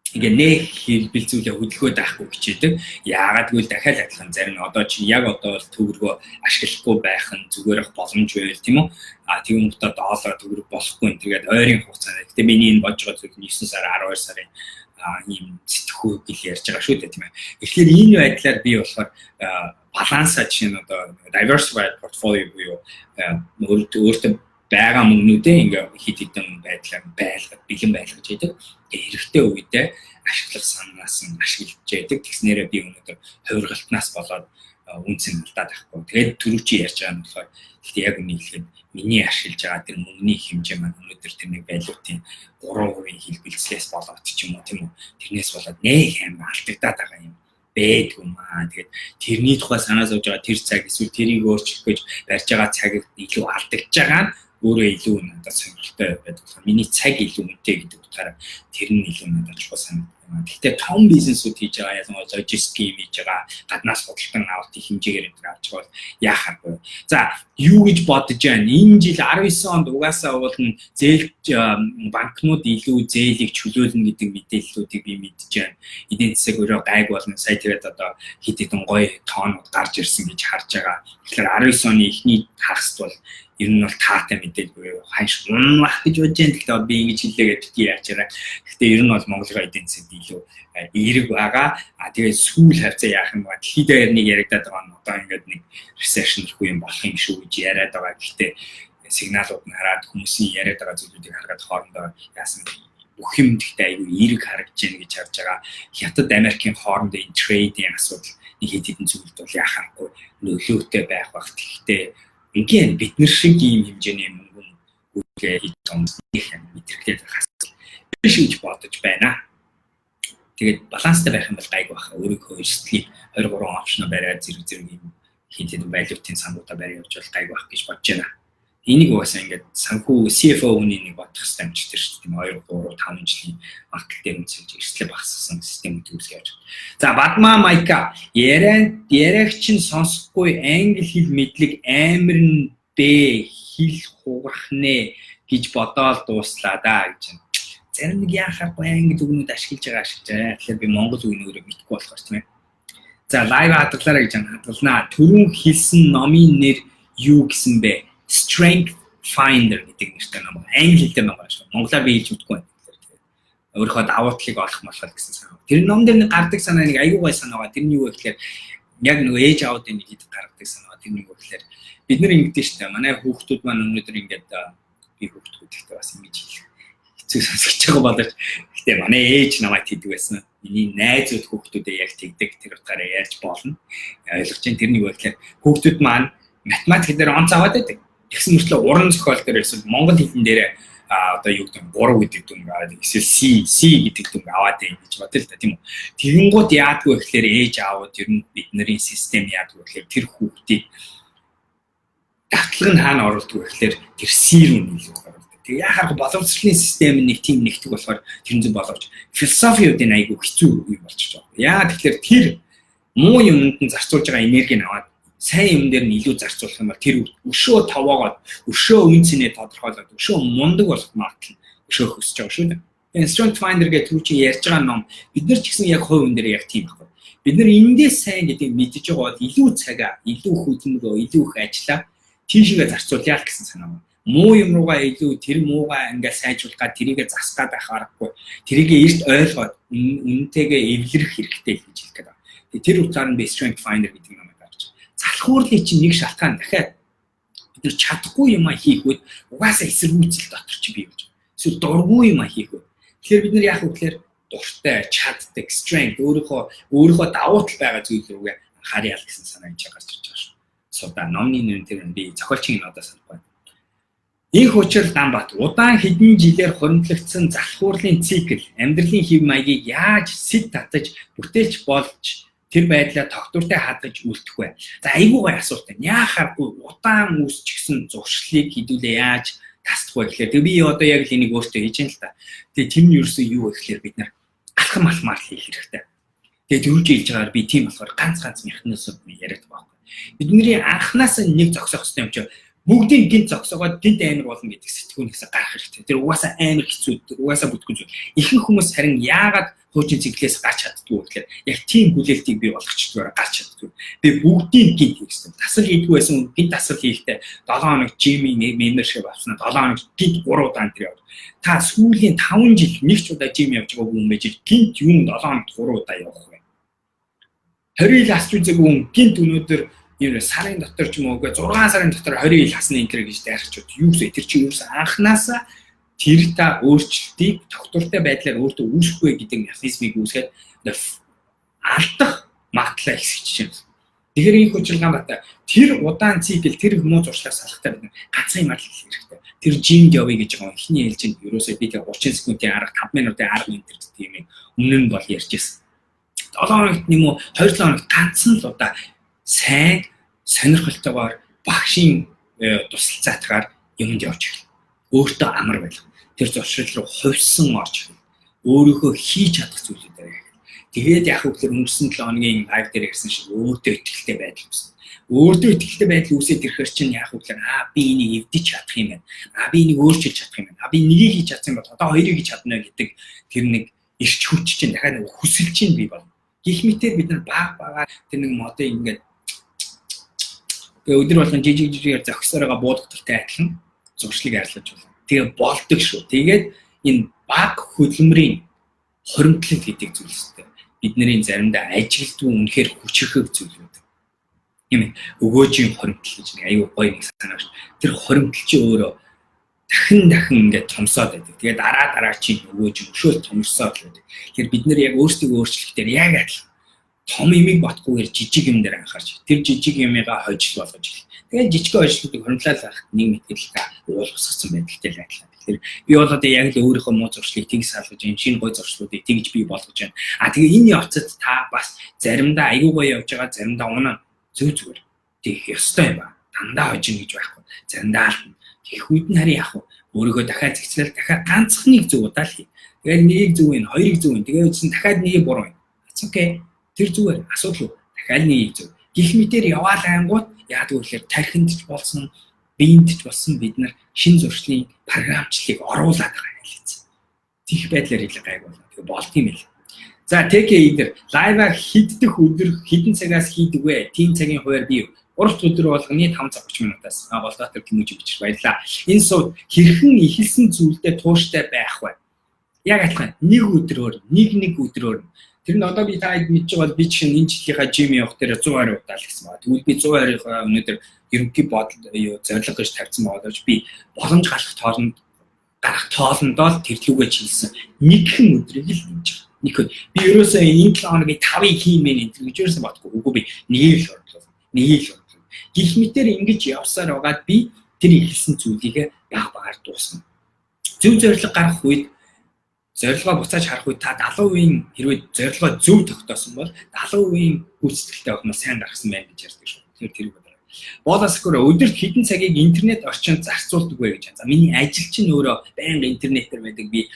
Speaker 1: ингээ нэг хэлбэлзүүлээ хөдөлгөөд авахгүй хичээдэг. Яагаад гэвэл дахиад адилхан зарим одоо чи яг одоо бол төгрөгөө ашиглахгүй байх нь зүгээрх боломж байл тийм үү? Тийм удаа доллар төгрөг болохгүй энэ тэгээд ойрын хугацаанд. Гэтэ миний энэ бодж байгаа зүйл 9 сар 12 сарын ийм сэтгхүү гэл ярьж байгаа шүү дээ тийм ээ. Тэгэхээр энэ байдлаар би болохоор балансаа чинь одоо diversified portfolio буюу өөртөө байгаа мөнгнүүдээ ингээ хит хитэн байдлаар бэлэн байлгаж яадаг. Хэрэгтэй үедээ ашиглах санаас нь ашиглаж яадаг. Тэгснээрээ би өнөөдөр хувиргалтнаас болоод үнцэн алдаад байхгүй. Тэгээд түрүүчи ярьж байгаа нь болохоор гэхдээ яг үнийг хэлэхэд миний ашиглаж байгаа тэр мөнгөний хэмжээ маань өнөөдөр тэрний валютын 3% хэлбэлцлээс болоод ч юм уу тийм үү. Тэрнээс болоод нэх амар алдагдаад байгаа юм. Бэдгүй маа. Тэгээд тэрний тухай санаа зовж байгаа тэр цаг эсвэл тэрийг өөрчлөх гэж барьж байгаа цагийг илүү алдагдж байгаа нь өөрөө илүү надад сонирхолтой байдаг. Миний цаг илүү үнэтэй гэдэг утгаараа тэр нь илүү надад чухал санагдав. Гэхдээ том бизнесүүд хийж байгаа ялангуяа логистик хийж байгаа гаднаас худалдан авалт хэмжээгээр энэ авч байгаа бол яах аргагүй. За юу гэж бодож байна? Энэ жил 19 онд угаасаа уулна зээл банкнууд илүү зээлийг чөлөөлнө гэдэг мэдээллүүдийг би мэдж байна. Эдийн засаг өөрөө гайг болно. Сая тэгээд одоо хэд хэдэн гоё тоонууд гарч ирсэн гэж харж байгаа. Тэгэхээр 19 оны эхний хагасд бол ер нь бол таатай мэдээлгүй ханш унах гэж бодож байна. Гэхдээ би ингэж хэллээгээд битгий яачаараа. Гэхдээ ер нь бол Монголын эдийн засаг илүү эерэг байгаа. Тэгээд сүүл хавцаа яах юм бэ? Дэлхийд дээр нэг яригадаад байгаа нь одоо ингээд нэг recession ихгүй юм болох юм шүү гэж яриад байгаа. Гэхдээ сигналууд нь хараад хүмүүсийн яриад байгаа зүйлүүдийг хараад хоорондоо яасан бүх юм гэхдээ аюу эерэг харагдаж байна гэж харж байгаа. Хятад Америкийн хоорондын трейдинг асуудал нэг хэд хэдэн зүйлд бол яхахгүй нөлөөтэй байх бах. Гэхдээ ингээд бид нар шиг ийм хэмжээний мөнгө үгээ хийж байгаа юм мэдрэгдээд байгаа хас. Би шийдэж бодож байна. Тэгээд баланстай байх юм бол гайг баха. Өөрийнхөө эрсдлийг 23 опшн бариад зэрэг юм хэд хэдэн валютын сангуудаа бариад явж бол гайг бах гэж бодож байна. Энийг угаасаа ингээд санхүү CFO хүний нэг бодох хэрэгтэй юм чи тэр шүү дээ. 2 3 5 жилийн маркет дээр үнэлж эрсдлээ багассан системүүд үүсгэж. За Бадмаа Майка яриагч нь сонсохгүй англи хэл мэдлэг амар нь бэ хэл хугарах нэ гэж бодоол дууслаа да гэж байна. Зарим нэг яхахгүй англи үгнүүд ашиглаж байгаа. Тэгэхээр би монгол үгнүүрээ мэдгүй болохоор тийм ээ. За лайв хадгалаарай гэж хадгалнаа. Түрүүн хэлсэн номын нэр юу гэсэн бэ? Strength Finder гэдэг нэртэй ном. Англи хэлтэй ном байна. Монголоор би хэлж мэдэхгүй байна. Өөрийнхөө давуу талыг олох болохоор гэсэн санаа. Тэр ном дээр нэг гардаг санаа нэг аюу гай санаа байгаа. Тэр нь юу вэ гэхээр яг нэг ээж аавуудын нэг хэд гаргадаг санаа. Тэр нь юу вэ гэхээр бид нар ингэдэж штэ. Манай хүүхдүүд маань өнөөдөр ингээд би хүүхдүүд ихтэй бас ингэж хэлэх хэцүү сонсож байгаа боловч гэхдээ манай ээж намайг тэгдэг байсан. Миний найзууд хүүхдүүдээ яг тэгдэг тэр утгаараа ярьж болно. Ойлгож чинь тэр нь юу вэ гэхээр хүүхдүүд маань математик дээр онц аваад байдаг. Тэгсэн мөртлөө уран зохиол дээр эсвэл монгол хэлэн дээр одоо юу гэдэг нь 3 гэдэг дүнг аваад эсвэл C гэдэг дүнг аваад юм гэж бодъё л да тийм үү. Тэгэнгუთ яадгүй гэхээр ээж аавууд ер нь бидний систем яадгүй гэхээр тэр хүүхдийг датлаг нь хаана оруулдаг вэ гэхээр тэр C рүү нийлүүлдэг оруулдаг. Тэгээ яхаар боловсролын систем нэг тийм нэгтгэх болохоор тэрэн зүйн боловч философиудын айгүй хэцүү юм болчихж байгаа. Яагаад тэгэхээр тэр муу юмд нь зарцуулж байгаа энергийг аваад сайн юм дээр нь илүү зарцуулах юм бол тэр өшөө товоогоод өшөө үн цэнэ тодорхойлоод өшөө мундаг болох магадлал өшөө хөсөж байгаа шүү дээ. Strength Finder гэдэг түр чинь ярьж байгаа ном бид нар ч гэсэн яг хувь хүн дээр яг тийм байхгүй. Бид нар эндээс сайн гэдгийг мэдж байгаа бол илүү цагаа, илүү хөдөлмөрөө, илүү их ажиллаа тийшээ зарцуулъя гэсэн санаа байна. Муу юм руугаа илүү тэр муугаа ингээд сайжруулах, тэрийгэ засгаад байх аргагүй. Тэрийгэ эрт ойлгоод үнэнтэйгээ эвлэрэх хэрэгтэй гэж хэлэх гээд байна. Тэр утгаар нь Strength Finder гэдэг юм байна. Залхуурлын чинь нэг шалтгаан дахиад бид нар чадахгүй юм хийх үед угаасаа эсэргүүцэл дотор чи бий болж байна. Эсвэл дургүй юм хийх үед. Тэгэхээр бид нар яах вэ гэхээр дуртай, чаддаг, strength өөрийнхөө давуу тал байгаа зүйл рүүгээ анхаарал гэсэн санаа энэ гарч ирж байгаа шүү. Суудаа номны нэр тэр би зохиолчийн нотоо санахгүй. Их учрал Дамбат удаан хэдэн жилээр хоригдлогдсон залхуурлын цикл амьдралын хэв маягийг яаж сэт татаж бүтээлч болж тэр байдлаа тогтвортой хадгаж үлдэх вэ? За айгүй гой асуулт байна. Яахааргүй удаан үүсчихсэн зуршлыг хэдүүлээ яаж тасдах вэ гэхээр би одоо яг л энийг өөртөө хийж юм л та. Тэгээ тэр нь ерөөсөө юу вэ гэхээр бид нар алхам алхмаар хийх хэрэгтэй. Тэгээ дөрөв жилж байгаагаар би тийм болохоор ганц механизмд яриад байгаа байхгүй. Бидний анханаас нэг зогсоох хэрэгтэй юм чинь бүгдийг гинт зогсоогоод гинт амар болно гэдэг сэтгүүнээс гарах хэрэгтэй. Тэр угаасаа амар хэцүү, угаасаа бүтгэж зүйл. Ихэнх хүмүүс харин яагаад хуучин циклээс гарч чаддгүй гэхээр яг тийм хүлээлтийг бий болгочдгоор гарч чаддгүй. Би бүгдийг гинт хийх хэрэгтэй. Тасал хийдгүй байсан гинт тасал хийхдээ 7 хоног жимийн membership авснаа 7 хоног гинт 3 удаа тэр яваад. Та сүүлийн 5 жил нэг ч удаа жим явж байгаагүй юм байж гинт юм 7 хоногт 3 удаа явах вэ? 20 ил асч үзээгүй хүн гинт өнөөдөр юу сарын дотор ч юм уу 6 сарын дотор 20 ил хасна энэ гэж дайрчуд юу вэ тэр чинь юусэн анханасаа тэр та өөрчлөлтийг тогтвортой байдлаар өөртөө үүсэхгүй гэдэг механизмыг үүсгээд алдах магадлал ихсэж байна. Тэгэхээр их учиргаан бата тэр удаан цикл тэр хүмүүс зуршлаас салахтай бид ганцхан юм арил хэрэгтэй. Тэр жимд явъя гэж байгаа ихний ээлжинд ерөөсөө би тэг 30 секундын арга 5 минутын арга энэ төр тийм юм өмнө нь бол ярьжсэн. 7 хоногт нэм үү 2 хоногт ганцхан л удаа сайн сонирхолтойгоор багшийн тусалцаатгаар юмд явж ирэх. Өөртөө амар байх. Тэр зуршил руу хувьсан орж ирэх. Өөрийнхөө хийж чадах зүйлүүдээр яг. Тэгээд яг хөглөр өнгөрсөн 7 хоногийн лайв дээр ярьсан шиг өөртөө итгэлтэй байдал үүснэ. Өөртөө итгэлтэй байдал үүсээд ирэхээр чинь яг хөглөр би энийг эвдэж чадах юм байна. Би энийг өөрчилж чадах юм байна. Би нэгийг хийж чадсан бол одоо хоёрыг хийж чадна гэдэг тэр нэг ирч хүч чинь дахиад хүсэл чинь бий болно. Гэх мэтээр бид нар бага тэр нэг модыг ингээд өдөр болгон жижигээр зогсоороо буудахтай адилхан зуршлыг арилгаж байна. Тэгээ болдог шүү. Тэгээд энэ баг хөдөлмөрийн хоримтлал гэдэг зүйлстэй бидний заримдаа ажилтгүй үнэхээр хүчрхэг зүйлүүд. Тийм ээ. Өгөөжийн хоримтлал гэж нэг аюу гоё нэг санаа шүү. Тэр хоримтлал чи өөрөө дахин ингээд томсоод байдаг. Тэгээд дараа чи өгөөж өшөөл томсоод л байдаг. Тэгэхээр бид нэр яг өөрсдөө өөрчлөлтөөр яг адилхан том имийг батгүйгээр жижиг юм дээр анхаарч тэр жижиг юмыгаа хожил болгож ирэх. Тэгээд жижиг хожлуудыг хөрмлөөлөх нэг мэдгэлтэй уулгасгсан байдалтай л адилхан. Тэгэхээр би бол одоо яг л өөрийнхөө муу зуршлыг тэгж салгаж, энэ шинэ гоё зуршлуудыг тэгж бий болгож байна. Тэгээ энэ явцад та бас заримдаа аюу гоё явж байгаа, заримдаа унаа зүгээр тийх ёстой юм ба. Дандаа хожно гэж байхгүй. Заримдаа алдна. Тэгэх үед нь харин яах вэ? Өөрийгөө дахиад зэгцлэл дахиад ганцхныг зөв удаа л хий. Тэгээд нэгийг зөв юм, хоёрыг зөв юм. Тэгээд үсэн дахиад нэгийг буруу юм. Окей. Тэр зүгээр асуудал уу? Дахиад нэг зөв. Гэх мэтээр яваал ангууд яадаг вэ гэхээр тархинд ч болсон, биед ч болсон бид нар шин зуршлын програмчлалыг оруулаад байгаа хэлээч. Тих байдлаар хэлэх гайг болно. Тэгээ болт юм л. За take either лайва хийдэх өдөр хэдэн цагаас хийдэг вэ? Тийм цагийн хуваар би 3 өдөр болгоны 5 цаг 30 минутаас болдотор тэмүүлж бичиж баярлаа. Энэ сууд хэрхэн ихэлсэн зүйлдээ тууштай байх вэ? Яг адилхан нэг өдрөөр нэг өдрөөр тэр нь одоо би таад мэдж байгаа би чинь энэ жилийнхаа жим явах дээр 120 удаа л гэсэн байна. Тэгвэл би 120-ийнхаа өнөөдөр ерөнхий бодол зорилго гэж тавьсан боловч би боломж гарах тоолондоо л тэрлүүгээ чийлсэн. Нэгэн өдрийг л нэмж байгаа. Нэг би ерөөсөө энэ 7 хоногийн 5-ыг хиймээр энэ гэж ерөөсөө бодохгүй. Үгүй би нэгийг л орлоо. Гих мэтэр ингэж явсаар байгаад би тэр ихэлсэн зүйлийг баг-багаар дуусна. Зөв зорилго гаргах үед зорилгоо буцааж харах үед та 70% хэрвээ зорилгоо зөв тогтоосон бол 70% гүйцэтгэлтэй байх нь сайн гаргасан байна гэж ярьдаг шүү. Тэгэхээр тэр үг. Болоосгоор өдөрт хэдэн цагийг интернет орчинд зарцуулдаг вэ гэж. За миний ажил чинь өөрөө байнга интернетээр байдаг. Би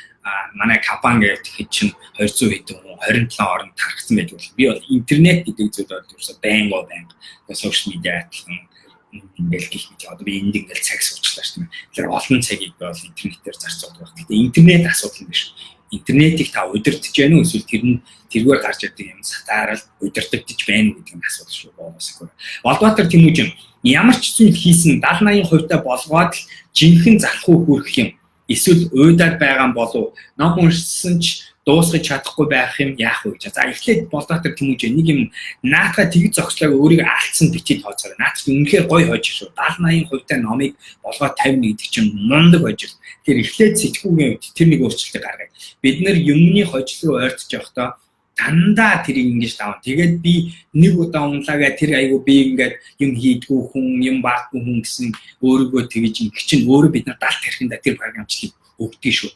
Speaker 1: манай компани гэхэд чинь 200 хэдэн 27 орнд тархсан байдаг. Би бол интернет гэдэг зүйл бол ерөөсөй байнга сошиал медиа аталхан ингээл гэх мэт одоо би энд ингээл цаг суучлаа шүү дээ. Тэгэхээр олон цагийг бол интернетээр зарцуулдаг. Гэхдээ интернет асуудал биш. Интернетийг та удирдах гэж байна уу эсвэл тэргээр гарч ирдэг юм сатаарал удирдагдаж байна уу гэдэг нь асуудал шүү боосгүй. Олбаатар Тэмүүжин ямар ч зүйл хийсэн 70-80% та болгоод л жинхэнэ залхуу хүрэх юм. Эсвэл уйдаад байгаа юм болов ном уншсан ч дуусгаж чадахгүй байх юм яах вэ гэж. За эхлээд Олбаатар Тэмүүжин нэг юм наатаа тэгж зогслоо өөрийгөө алдсан битий тооцоорой. Наатах үнэхээр гоё хожих шүү. 70-80% та номыг болгоод 50 гэдэг чинь мундаг хожих. Тэр эхлээд сэтгүүгийн тэр нэг өөрчлөлтийг гаргая. Бид нэр юмны хожил руу ойртож явахдаа дандаа тэрийг ингэж даваа. Тэгээд би нэг удаа унлаагаа тэр айгу би ингээд юм хийдгүү хүн, юм баахгүй хүн гэсэн өөрийгөө тэгж ингэ чинь өөрөө бид нар далд хэрхэндээ тэр програмчлыг өгдөг шүү.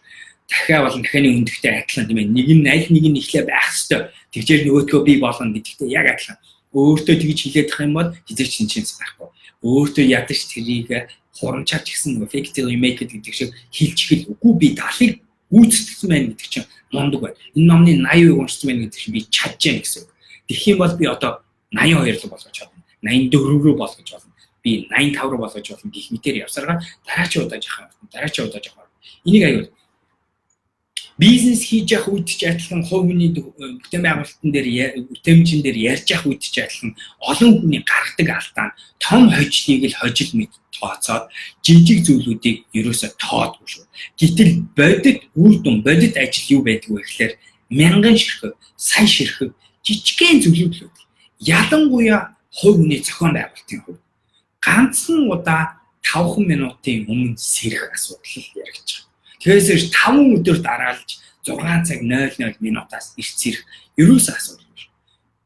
Speaker 1: Дахиад болон дахианы өндөгтэй адилхан тийм ээ. Нэг нь аль нэг нь ихлэ байх хэвээр. Тэгжээр нөгөөдгөө би болгоно гэдэгтэй яг адилхан. Өөртөө тэгж хилээд тах юм бол хизээч шинчээс байхгүй. Өөртөө ядаж тэрийг хурамчаач гэсэн нэг fake till you make it гэдэг шиг хилчгэл үгүй би талыг гүйцэтгэсэн байна гэдэг чинь мундаг байна. Энэ номны 80% уншсан байна гэдэг чинь би чадчихээн гэсэн үг. Тэгэх юм бол би одоо 82 руу болгож чадна. 84 рүү болгож болно. Би 85 руу болгож болно гэх мэтээр явсараа дараачийн удаа жахаа. Энийг аюул бизнес хийж явах үед ч адилхан хувь хүний бүтээн байгуулалтын дээр бүтээмжин дээр ярьж явах үед ч адилхан олон хүний гаргадаг алдаа нь том хожлыг л хожил мэд тооцоод жижиг зүйлүүдийг ерөөсөө тоодгүй шүү. Гэтэл бодит үр дүн бодит ажил юу байдаг вэ гэхээр мянган ширхэг, сая ширхэг жижигхэн зүйлүүд л байдаг. Ялангуяа хувь хүний зохион байгуулалтын хувьд ганцхан удаа 5 минутын өмнө сэрэх асуудал яригдж байгаа. Тэгээс 5 өдөр дараалж 6 цаг 00 минутаас ирц сэрэх ерөөсөө асуудал биш.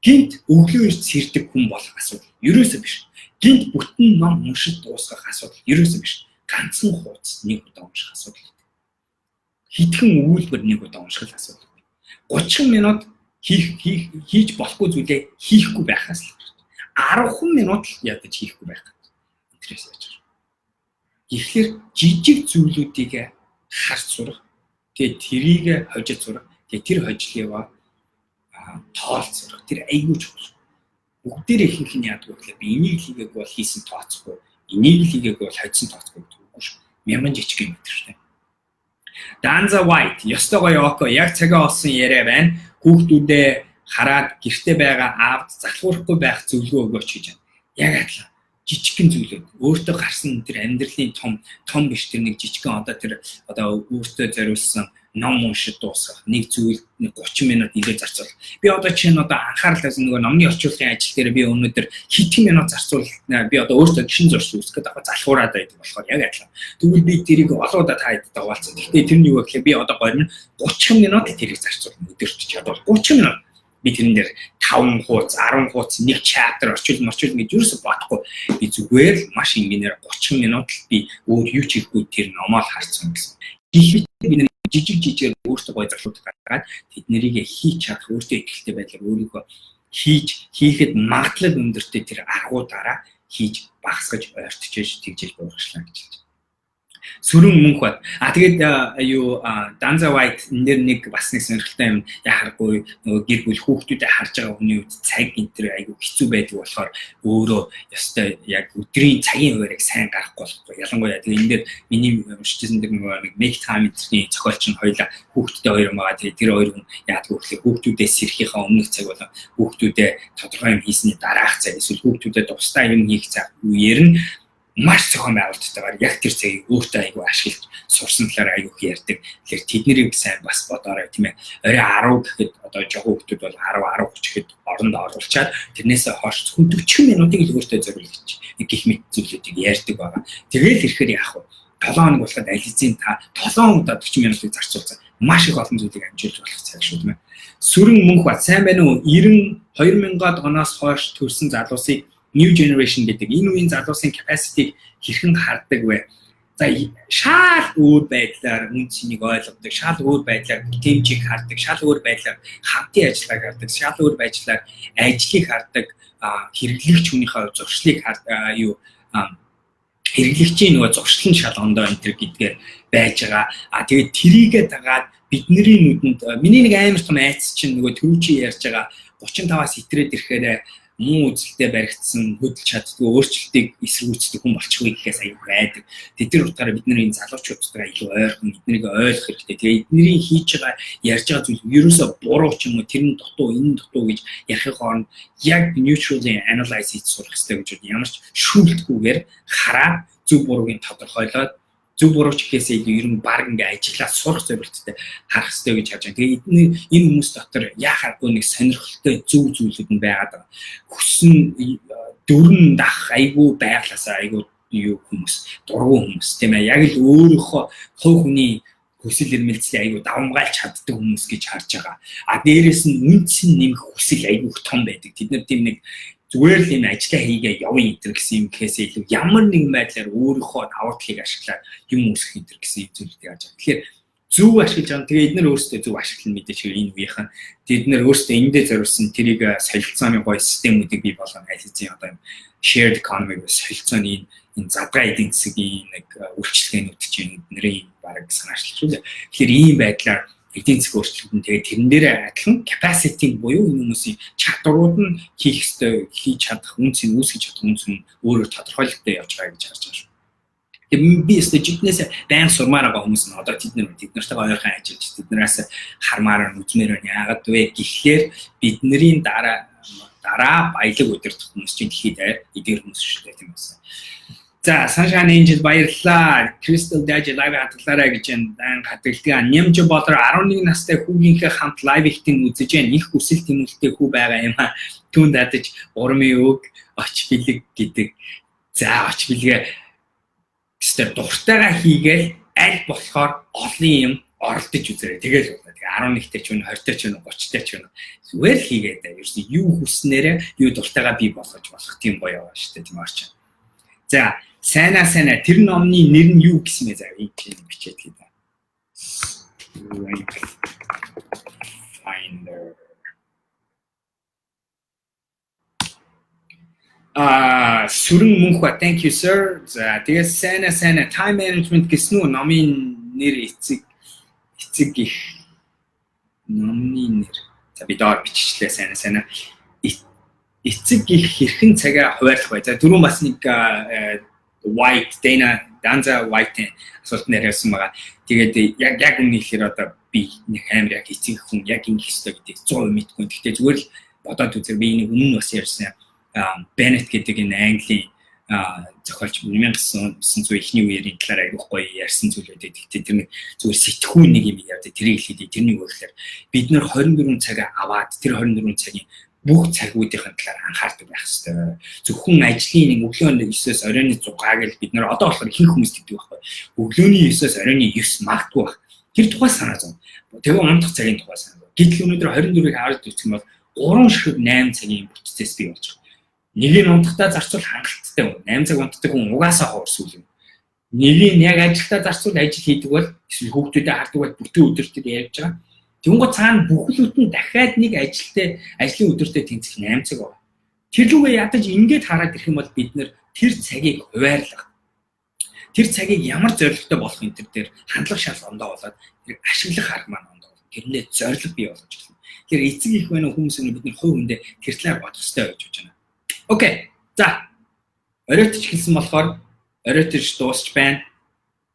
Speaker 1: Гинт өглөө ирц сэрдэг хүн болох асуудал ерөөсөө биш. Гинт бүтэн ном уншиж дуусгах асуудал ерөөсөө биш. Ганцхан хуудас нэг удаа унших асуудал. Хитгэн өгүүлбэр нэг удаа унших асуудал. 30 минут хийж болохгүй зүйлээ хийхгүй байхаас л 10 минут л ядаж хийхгүй байх гэдэг. Интерес яаж байна. Тэгэхээр жижиг зүйлүүдийг харж сурах. Тэгээд тэрийг хожиж сурах. Тэгээд тэр хожлыгаа тоолж сурах. Тэр айгүй чухал. Бүгдээр ихэнх нь яадаг вэ гэхээр би энийг хийгээг бол хийсэн тооцохгүй. Энийг хийгээг бол хожсон тооцохгүй гэдэг үгүй шүү. Мянган жижиг юм гэдэг шүү. Danza White, ёстой Yoko яг цагаа олсон яриа байна. Хүүхдүүдээ хараад гэрте байгаа аавд залхуурахгүй байх зөвлөгөө өгөөч гэж байна. Яг адилхан. Жижигхэн зүйлүүд өөртөө гарсан тэр амьдралын том биш тэр нэг жижигхэн одоо өөртөө зориулсан ном уншиж дуусгах нэг зүйл 30 минут илүү зарцуул. Би одоо чинь анхаарал тавьсан нөгөө номны орчуулгын ажил дээр би өнөөдөр хэдхэн минут зарцуулна. Би одоо өөртөө шин зурш үүсгээд байгаа залхуураад байдаг болохоор яг адилхан. Тэгвэл би тэрийг олон удаа та хэдтэй хуваалцсан. Гэхдээ тэр нь юу вэ гэхээр би одоо горин 30 минут тэрийг зарцуулна. Өдөрт чадвал 30 минут би тэрэн дээр 5 хуудас, 10 хуудас, нэг чаптер орчуулна гэж юусоо бодохгүй. Би зүгээр л маш энгийнээр 30 минут л би өөр юу ч хийхгүй тэр номоо харцсан гэсэн. Гэхдээ бид жижиг өөртөө гой зарлууд гаргаад тэд нэрийг хийж чадах өөртөө ихтэй байдлаар өөрийгөө хийхэд магадлал өндөртэй тэр аргуудаараа хийж багасгаж ойртож тэгжиж буургачлаа гэж хэлж. Сүрэн мөнх бат. Тэгээд Danza White нэр нэг бас нэг сонирхолтой юм яхахгүй нөгөө гэр бүл хүүхдүүдэд харж байгаа хүний үед цаг энтер айгүй хэцүү байдаг болохоор өөрөө ёстой яг өдрийн цагийн хуваарийг сайн гаргахгүй болохгүй. Ялангуяа тэгээд энэ дээр миний уншижсэн нэг make time энтерний зохиолч нь хоёлаа хүүхдтэй хоёр байгаа. Тэгээд тэр хоёр хүн яадаг вэ гэхээр хүүхдүүдээс сэрхийнхаа өмнөх цаг болон хүүхдүүдэд тодорхой юм хийсний дараах цаг эсвэл хүүхдүүдэд тусдаа юм хийх цаг үеэр нь маш зохион байгуулалттайгаар яг тэр цагийг өөртөө айгүй ашиглаж сурсан талаар айгүй ярьдаг. Тэгэхээр тэднийг сайн бас бодоорой тийм ээ. Орой 10 гэхэд одоо жоохон хүмүүс бол 10 30 гэхэд оронд оруулчаад тэрнээсээ хойш 40 минутыг л өөртөө зориулж гих мэт зүйлүүдийг ярьдаг байгаа. Тэгээл ирэхээр яах вэ? 7 хоног болоход ализийн та 7 удаа 40 минутыг зарцуулсан. Маш их олон зүйлийг амжуулж болох цаг шүү тийм ээ. Сүрэн мөнх бат сайн байна уу? 2000-ад оноос хойш төрсэн залуусыг new generation гэдэг энэ үеийн залуусын capacity-г хэрхэн хардаг вэ? За шал өөр байдлаар үнцнийг ойлгодог, шал өөр байдлаар бүтэмжийг хардаг, шал өөр байдлаар хамтын ажиллагааг хардаг, шал өөр байдлаар ажлыг хардаг, хэрэглэгч хүнийхээ зуршлыг хэрэглэгчийн нөгөө зуршлын шал ондоо энэ төр гэдгээр байж байгаа. Тэгээд трийгээ дагаад бидний нүдэнд миний нэг амар том айц чинь нөгөө түрүүчийн ярьж байгаа 35-аас итрээд ирэхээр муу үзэлтэй баригдсан хөдөлж чаддгүй өөрчлөлтийг эсэргүүцдэг хүн болчихгүй гэхээс аюул байдаг. Тэдгээр утгаараа бид нар энэ залуучуудтайгаа илүү ойрхон эднийг ойлгох хэрэгтэй. Тэгээ эдний хийж байгаа ярьж байгаа зүйл ерөөсөө буруу ч юм уу тэр нь дутуу энэ дутуу гэж ярихын оронд яг neutrally analyze хийж сурах хэрэгтэй гэж ямар ч шүүлтгүйгээр хараад зөв бурууг тодорхойлоод зөв буруу ч гэхээсээ илүү ер нь баг ингээ ажиллаа сурах зорилттой харах хэрэгтэй гэж харж байгаа. Тэгээ энэ хүмүүс дотор яахааргүй нэг сонирхолтой зөв зүйлүүд нь байгаад байгаа. Хүсн дөрөн дах айгүй байглаасаа айгүй юу хүмүүс дургуун хүмүүс тийм ээ. Яг л өөрийнхөө хувь хүний хүсэл эрмэлзлийг айгүй давмгайлж чаддаг хүмүүс гэж харж байгаа. Дээрээс нь үнцэн нэмэх хүсэл айгүй том байдаг. Тэд нар тийм нэг зүгээр л энэ ажлаа хийгээ явъя энэ гэсэн юм гэхээсээ илүү ямар нэгэн байдлаар өөрийнхөө давуу талыг ашиглаад юм үүсгэх энэ гэсэн зүйлийг яаж байгаа. Тэгэхээр зөв ашиглаж байгаа. Тэгээ эдгээр өөрсдөө зөв ашиглан мэдээж энэ үеийнхэн тэдгээр өөрсдөө эндээ зориулсан тэрийг солилцооны гоё системүүдийг бий болгоно хэлсэн одоо юм shared economy солилцооны энэ задгай эдийн засгийн нэг үйлчлэгээнүүд чинь эднэрийн бараг санаачлал шүү дээ. Тэгэхээр ийм байдлаар эдийн засгийн өөрчлөлтөнд тэгээд тэрэн дээр адилхан capacity буюу энэ хүмүүсийн чадварууд нь хийх ёстой хийж чадах үнцийг үүсгэж чадах үнц нь өөрөөр тодорхойлогдсон явж байгаа гэж харж байгаа шүү. Тэгээд би студентнээс байн сурмаар байгаа хүмүүс нь одоо тэд нартайгаа ойрхон ажиллаж тэднээс хармаар нь үзмээр байна. Яагаад вэ гэхлээр бидний дараа баялаг удирдах хүмүүс чинь дэлхийд эдгээр хүмүүс шүү дээ тийм үү. За Sunshine Angel баярлалаа. Crystal Dage live хатгалаарай гэж дан хатгалдаг. Нямж болор 11 настай хүүгийнхээ хамт live ихтэн үзэж байна. Их хүсэл тэмүүлэлтэй хүү байгаа юм а. Түүнд дадаж урмын үг оч бэлэг гэдэг. За оч бэлгээ степ дуртайгаа хийгээл аль болохоор олон юм оролдож үзээрэй. Тэгэл болно. Тэгээ 11-тэй ч үнэ 20-тэй ч үнэ 30-тэй ч үнэ зүгээр л хийгээд байна. Ерөөс юу хүснээрээ юу дуртайгаа бий болгож болох тийм гоё яваа шүү дээ тийм орчин. За сайна тэр номны нэр нь юу гэсэн бэ заа энэ бичээд гэдэг. Finder. Сүрэн мөнх thank you sir. За тэгээ сайна time management гэсэн үү номын нэр эцэг их номны нэр. За би доор биччихлээ сайна. Эцэг их хэрхэн цагаа хуваарлах вэ? За түрүүн бас нэг Danza White асуулт нэрсэн байгаа. Тэгээд яг үнэ ихээр одоо би нэг амар яг эцэг хүн яг ингэ хэвчээ гэдэг 100% мэдгүй. Гэхдээ зүгээр л бодоод үзэр би нэг өмнө бас ярьсан Bennett гэдэг энэ Английн зохиолч 1900 ихний үеийн талаар айгүйх гоё ярьсан зүйлүүд. Гэхдээ тэр нэг зүгээр сэтгхүүн нэг юм яадаг тэрийг хэлээ. Тэрний өөрөөр бид нэр 24 цагаа аваад тэр 24 цагийн бүх цагуудын талаар анхаардаг байх хэрэгтэй. Зөвхөн ажлын нэг өглөө 9-оос оройн 6-аг л бид нар одоо болохоор ихэнх хүмүүс гэдэг байхгүй. Өглөөний 9-оос оройн 9 магадгүй баг. Тэр тухай санаа зов. Тэгээ унтах цагийн тухай санаа. Гэтэл өнөөдөр 24-ийг аваад үзэх юм бол 3 ширхэг 8 цагийн бүтцээс бий болж байгаа. Нэг нь унтахтаа зарцуул хангалттай байна. 8 цаг унтдаг хүн угаасаа хуурсүүл юм. Нэг нь яг ажилдаа зарцуул ажил хийдэг бол эсвэл хүүхдүүдэд хардаг бол бүтэн өдөр тэр ярьж байгаа. Тэнгуү цаана бүхлүүд нь дахиад нэг ажлын өдөртөө тэнцэх 8 цаг байна. Тэр лүгээ ядаж ингэж хараад ирэх юм бол бид нэр тэр цагийг хуваарлах. Тэр цагийг ямар зорилготой болох энэ төр дээр хандлах шал ондоо болоод ашиглах арга маань ондоо. Тэрнээ зорилго бий болгож байна. Тэгэхээр эцэг их байна хүмүүс нь бидний хувь хүндээ тэр талаар бодох хэрэгтэй гэж байна. Окей. За. Оройтч хэлсэн болохоор оройтч дуусч байна.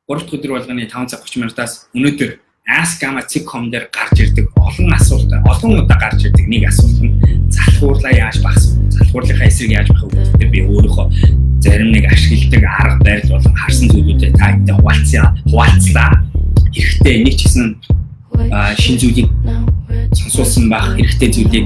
Speaker 1: 3 дахь өдөр болгоны 5 цаг 30 минутаас өнөөдөр Ask.com дээр гарч ирдэг олон асуулт, олон удаа гарч ирдэг нэг асуулт нь залхуурлаа яаж багасгах, залхуурлынхаа эсрэг яаж багах гэдэг би өөрөөхөө зарим нэг ашигладаг арга барил болон харсан зүйлүүдэд таатай хуваалцлаа. Хэрэгтэй нэг ч гэсэн шин зүйлийг сонсуулсан байх, хэрэгтэй зүйлийг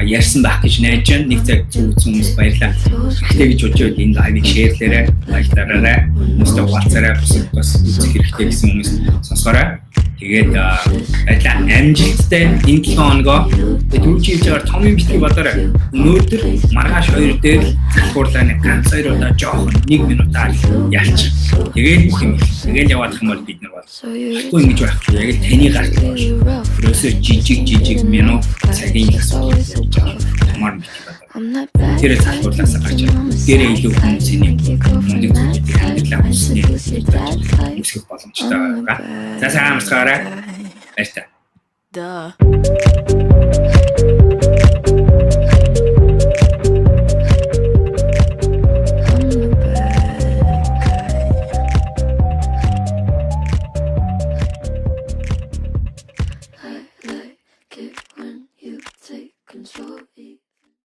Speaker 1: ярьсан байх гэж найдаж байна. Нэг цаг зүгцэн хүмүүс баярлалаа. Хэрэгтэй гэж бодож энэ лайвыг шеэрлээрэй, лайктаарай, хүмүүстээ хуваалцаарай, бас үзэх хэрэгтэй гэсэн хүмүүс сонсоорой. Тэгээд амжилттай энэ 7 хоногоо дөрвөн жилээр томын битгий бодорой. Өнөөдөр маргааш 2 дээр залхуурлаа нэг ганц 2 удаа жоохон 1 минутаар ялчих. Тэгээд бүх юм. Тэгээд явах юм бол бид нар бол. Тэгэхгүй ингэж байхгүй. Яг л таны гарт байна. Ерөөсөө жижиг минут цагийн асуудал явж байгаа. Томор битгий бодорой. Тэр залхуурлаас гарч ирсэн. Гэрээ илүү хүмүүсийн мундаг зүйлүүдийг хандгалаа хүснээ үүсгэх боломжтой байгаа. За сайн амсгаарай. Баярлалаа.
Speaker 2: Duh.